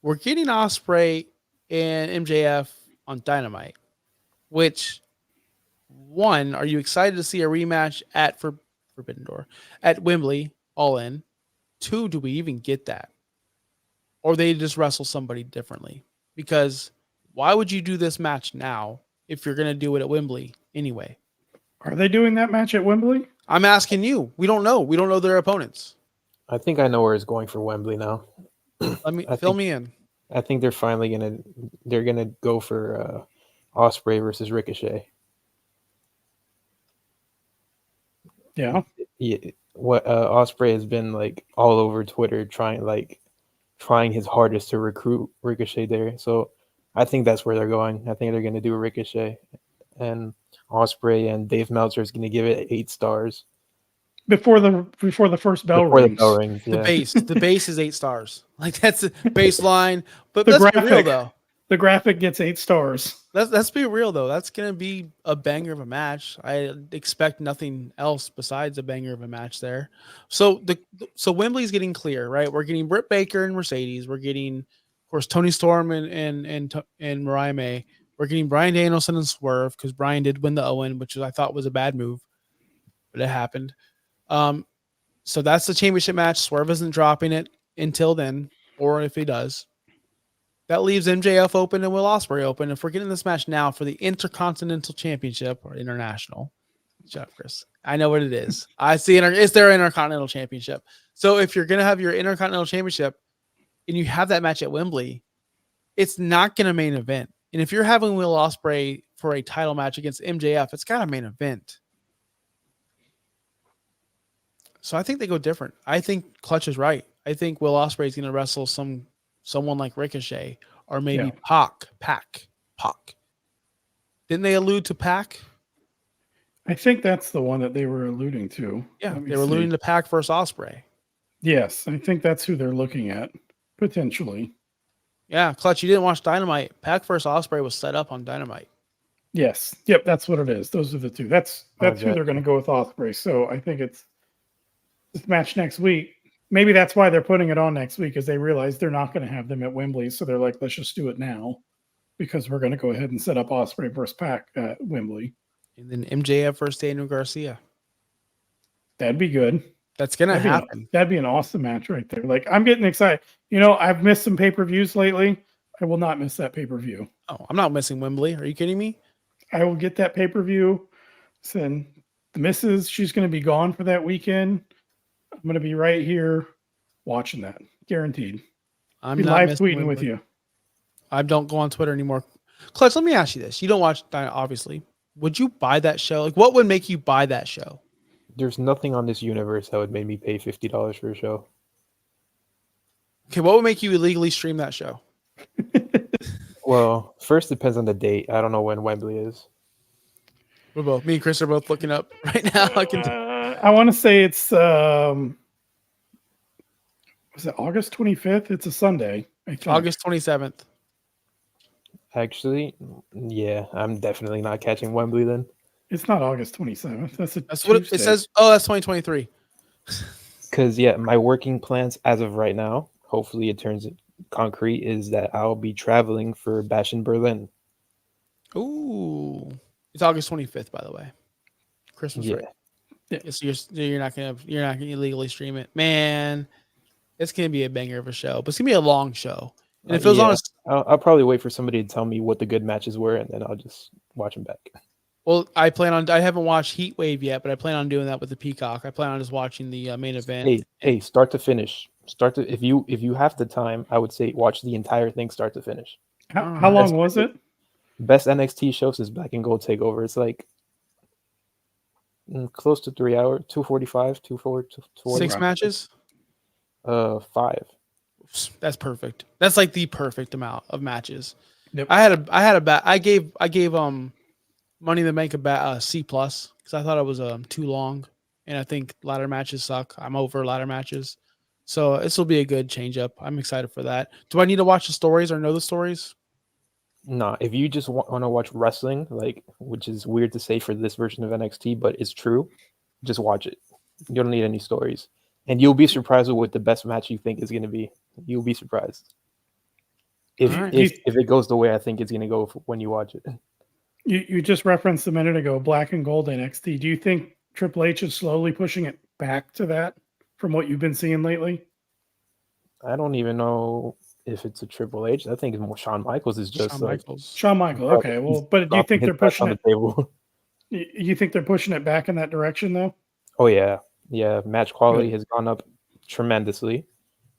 We're getting Ospreay and MJF on Dynamite. Which one are you excited to see a rematch at Forbidden Door at Wembley? All in. 2, do we even get that? Or they just wrestle somebody differently? Because why would you do this match now if you're going to do it at Wembley anyway? Are they doing that match at Wembley? I'm asking you. We don't know. We don't know their opponents. I think I know where it's going for Wembley now. Fill me in. I think they're finally gonna go for Ospreay versus Ricochet. Yeah. What Ospreay has been like all over Twitter trying his hardest to recruit Ricochet there. So I think that's where they're going. I think they're going to do Ricochet, and Ospreay and Dave Meltzer is going to give it 8 stars before the first bell before the rings. bell rings. The Yeah, base is 8 stars. Like that's the baseline. But The let's be real graphic. though. The graphic gets 8 stars. Let's be real though. That's gonna be a banger of a match. I expect nothing else besides a banger of a match there. So Wembley's getting clear, right? We're getting Britt Baker and Mercedes. We're getting, of course, Toni Storm and Mariah May. We're getting Bryan Danielson and Swerve because Bryan did win the Owen, which I thought was a bad move, but it happened. So that's the championship match. Swerve isn't dropping it until then, or if he does. That leaves MJF open and Will Ospreay open. If we're getting this match now for the Intercontinental Championship or International, Jeff Chris, I know what it is. I see it's their Intercontinental Championship. So if you're gonna have your Intercontinental Championship and you have that match at Wembley, it's not gonna main event. And if you're having Will Ospreay for a title match against MJF, it's got a main event. So I think they go different. I think Clutch is right. I think Will Ospreay is gonna wrestle someone like Ricochet or maybe Pac. Didn't they allude to Pac? I think that's the one that they were alluding to. Yeah, they were alluding to Pac versus Ospreay. Yes, I think that's who they're looking at, potentially. Yeah, Clutch, you didn't watch Dynamite. Pac versus Ospreay was set up on Dynamite. Yes. Yep, that's what it is. Those are the two. That's who they're going to go with Ospreay. So I think it's this match next week. Maybe that's why they're putting it on next week, is they realize they're not going to have them at Wembley. So they're like, let's just do it now because we're going to go ahead and set up Ospreay versus Pac at Wembley. And then MJF versus Daniel Garcia. That'd be good. That's going to happen. That'd be an awesome match right there. Like, I'm getting excited. You know, I've missed some pay-per-views lately. I will not miss that pay-per-view. Oh, I'm not missing Wembley. Are you kidding me? I will get that pay-per-view. Then the missus, she's going to be gone for that weekend. I'm going to be right here watching that. Guaranteed. I'm be not live missing tweeting Wembley. with you. I don't go on Twitter anymore. Clutch, let me ask you this. You don't watch Dynamite, obviously. Would you buy that show? Like, what would make you buy that show? there's nothing on this universe that would make me pay $50 for a show. Okay, what would make you illegally stream that show? Well, first depends on the date. I don't know when Wembley is. We're both. Me and Chris are both looking up right now. I want to say it's was it August 25th? It's a Sunday. I think. August 27th. Actually, yeah, I'm definitely not catching Wembley then. It's not August 27th. That's what it says. Oh, that's 2023. Because, yeah, my working plans as of right now, hopefully it turns concrete, is that I'll be traveling for Bash in Berlin. Ooh. It's August 25th, by the way. Christmas Yeah. right. Yeah, so you're not gonna illegally stream it. Man, it's gonna be a banger of a show, but it's gonna be a long show. And if it was on I'll probably wait for somebody to tell me what the good matches were, and then I'll just watch them back. Well, I haven't watched Heat Wave yet, but I plan on doing that with the Peacock. I plan on just watching the main event. Hey, start to finish. If you have the time, I would say watch the entire thing start to finish. How long was it? Best NXT show since Black and Gold Takeover. It's like close to 3 hours, 245, 240. 6 matches? 5. That's perfect. That's like the perfect amount of matches. Yep. I gave Money in the Bank a C+ because I thought it was too long, and I think ladder matches suck. I'm over ladder matches, so this will be a good change up. I'm excited for that. Do I need to watch the stories or know the stories? Nah, if you just want to watch wrestling, like, which is weird to say for this version of NXT, but it's true, just watch it. You don't need any stories, and you'll be surprised with what the best match you think is going to be. You'll be surprised if it goes the way I think it's going to go when you watch it. You just referenced a minute ago Black and Gold NXT. Do you think Triple H is slowly pushing it back to that from what you've been seeing lately? I don't even know if it's a Triple H. I think more Shawn Michaels is just Shawn Michaels. Okay, well, but do you think they're pushing on the table? You think they're pushing it back in that direction though? Oh yeah. Match quality has gone up tremendously,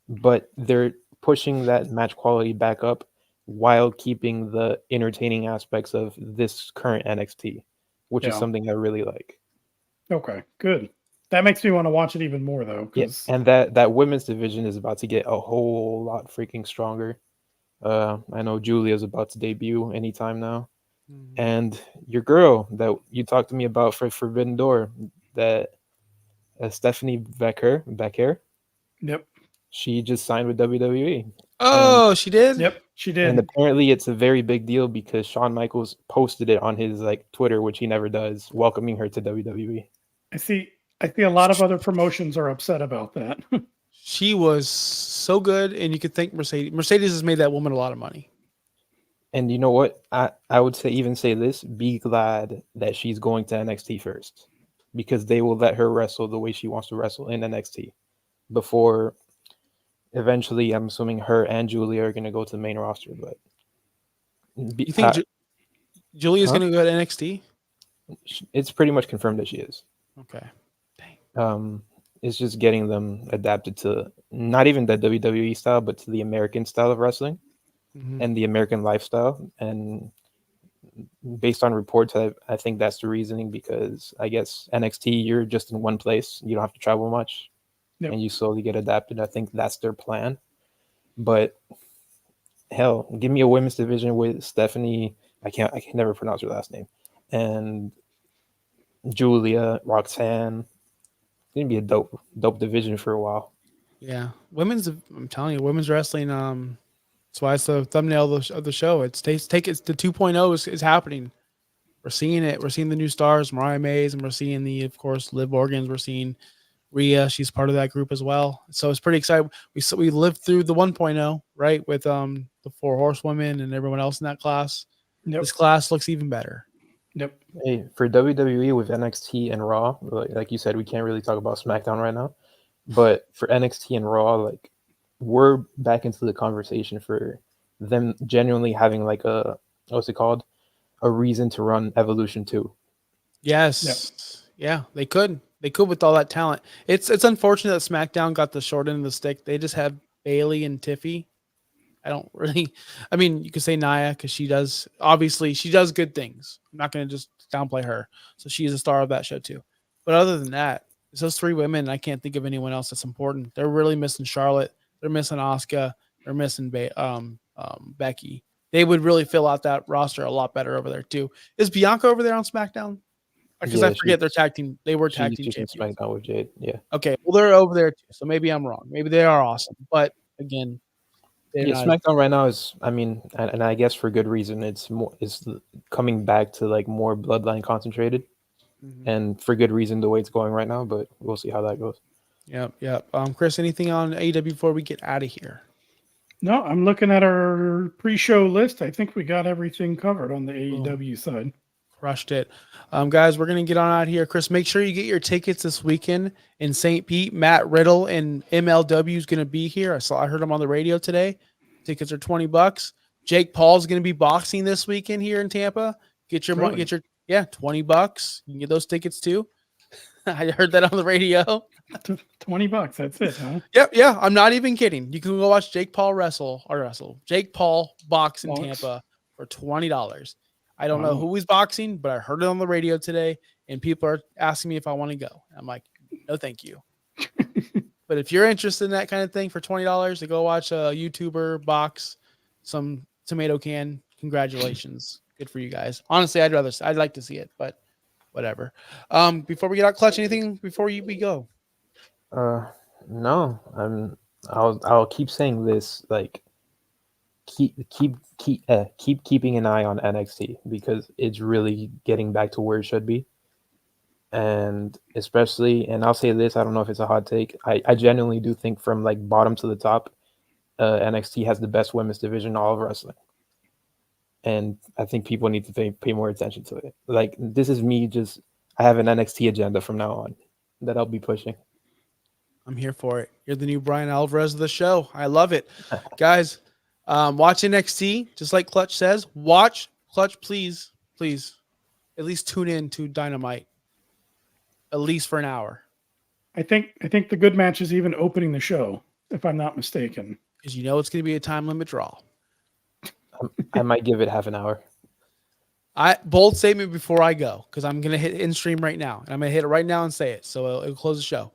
but they're pushing that match quality back up while keeping the entertaining aspects of this current NXT, which is something I really like. Okay, good. That makes me want to watch it even more, though. Yes, and that women's division is about to get a whole lot freaking stronger. I know Julia's about to debut anytime now. Mhm. And your girl that you talked to me about for Forbidden Door, that Stephanie Becker, Yep. she just signed with WWE. And Oh, she did. Yep. She and did. apparently it's a very big deal because Shawn Michaels posted it on his like Twitter, which he never does, welcoming her to WWE. I see a lot of other promotions are upset about that. She was so good, and you could thank Mercedes. Mercedes has made that woman a lot of money. And you know what? I would say this: be glad that she's going to NXT first, because they will let her wrestle the way she wants to wrestle in NXT before eventually. I'm assuming her and Julia are going to go to the main roster, but You think Julia's huh? going to go to NXT? It's pretty much confirmed that she is. Okay. Dang. It's just getting them adapted to not even the WWE style, but to the American style of wrestling Mhm. and the American lifestyle. And based on reports, I think that's the reasoning, because I guess NXT, you're just in one place. You don't have to travel much, Yep. and you slowly get adapted. I think that's their plan. But hell, give me a women's division with Stephanie. I can never pronounce her last name. And Julia, Roxanne. It's gonna be a dope division for a while. Yeah, I'm telling you, women's wrestling. That's why it's the thumbnail of the show. It's it's the 2.0 is happening. We're seeing it. We're seeing the new stars, Mariah Mays, and we're seeing of course, Liv Morgans. We're seeing Rhea. She's part of that group as well. So it's pretty exciting. We lived through the 1.0, right, with the 4 horsewomen and everyone else in that class. Yep. This class looks even better. Yep. Hey, for WWE with NXT and Raw, like you said, we can't really talk about SmackDown right now. But for NXT and Raw, like, we're back into the conversation for them genuinely having like a, what's it called? A reason to run Evolution 2. Yes. Yeah, they could. They could with all that talent. It's unfortunate that SmackDown got the short end of the stick. They just have Bailey and Tiffy. I don't really. I mean, you could say Nia because she does. Obviously, she does good things. I'm not going to just downplay her. So she is a star of that show too. But other than that, it's those 3 women. I can't think of anyone else that's important. They're really missing Charlotte. They're missing Asuka. They're missing Becky. They would really fill out that roster a lot better over there too. Is Bianca over there on SmackDown? Because Yeah, I forget their tag team. They were tag team she's in champions. SmackDown with Jade. Yeah. Okay, well they're over there too. So maybe I'm wrong. Maybe they are awesome. But again, they're Yeah, not. SmackDown right now is, I mean, and I guess for good reason. It's coming back to like more Bloodline concentrated, Mhm. and for good reason the way it's going right now. But we'll see how that goes. Yep. Chris, anything on AEW before we get out of here? No, I'm looking at our pre-show list. I think we got everything covered on the Boom. AEW side. Crushed it. Guys, we're going to get on out here. Chris, make sure you get your tickets this weekend in St. Pete. Matt Riddle and MLW is going to be here. I heard him on the radio today. Tickets are $20. Jake Paul's going to be boxing this weekend here in Tampa. Get your money. Really? $20. You can get those tickets too. I heard that on the radio. $20. That's it, huh? Yep. Yeah. I'm not even kidding. You can go watch Jake Paul wrestle. Jake Paul box in Tampa for $20. I don't know who he's boxing, but I heard it on the radio today, and people are asking me if I want to go. I'm like, no, thank you. But if you're interested in that kind of thing for $20 to go watch a YouTuber box some tomato can, congratulations. Good for you guys. Honestly, I'd like to see it, but whatever. Before we get out, Clutch, anything before we go? No, I'll keep saying this, like, keep keeping an eye on NXT, because it's really getting back to where it should be. And especially, and I'll say this, I don't know if it's a hot take, I genuinely do think from like bottom to the top, NXT has the best women's division in all of wrestling. And I think people need to pay more attention to it. Like, this is me I have an NXT agenda from now on that I'll be pushing. I'm here for it. You're the new Brian Alvarez of the show. I love it. Guys, watch NXT, just like Clutch says. Watch Clutch, please, at least tune in to Dynamite, at least for an hour. I think the good match is even opening the show, if I'm not mistaken. Because you know it's going to be a time limit draw. I might give it half an hour. Bold statement before I go, because I'm going to hit in stream right now. And I'm going to hit it right now and say it. So it'll close the show.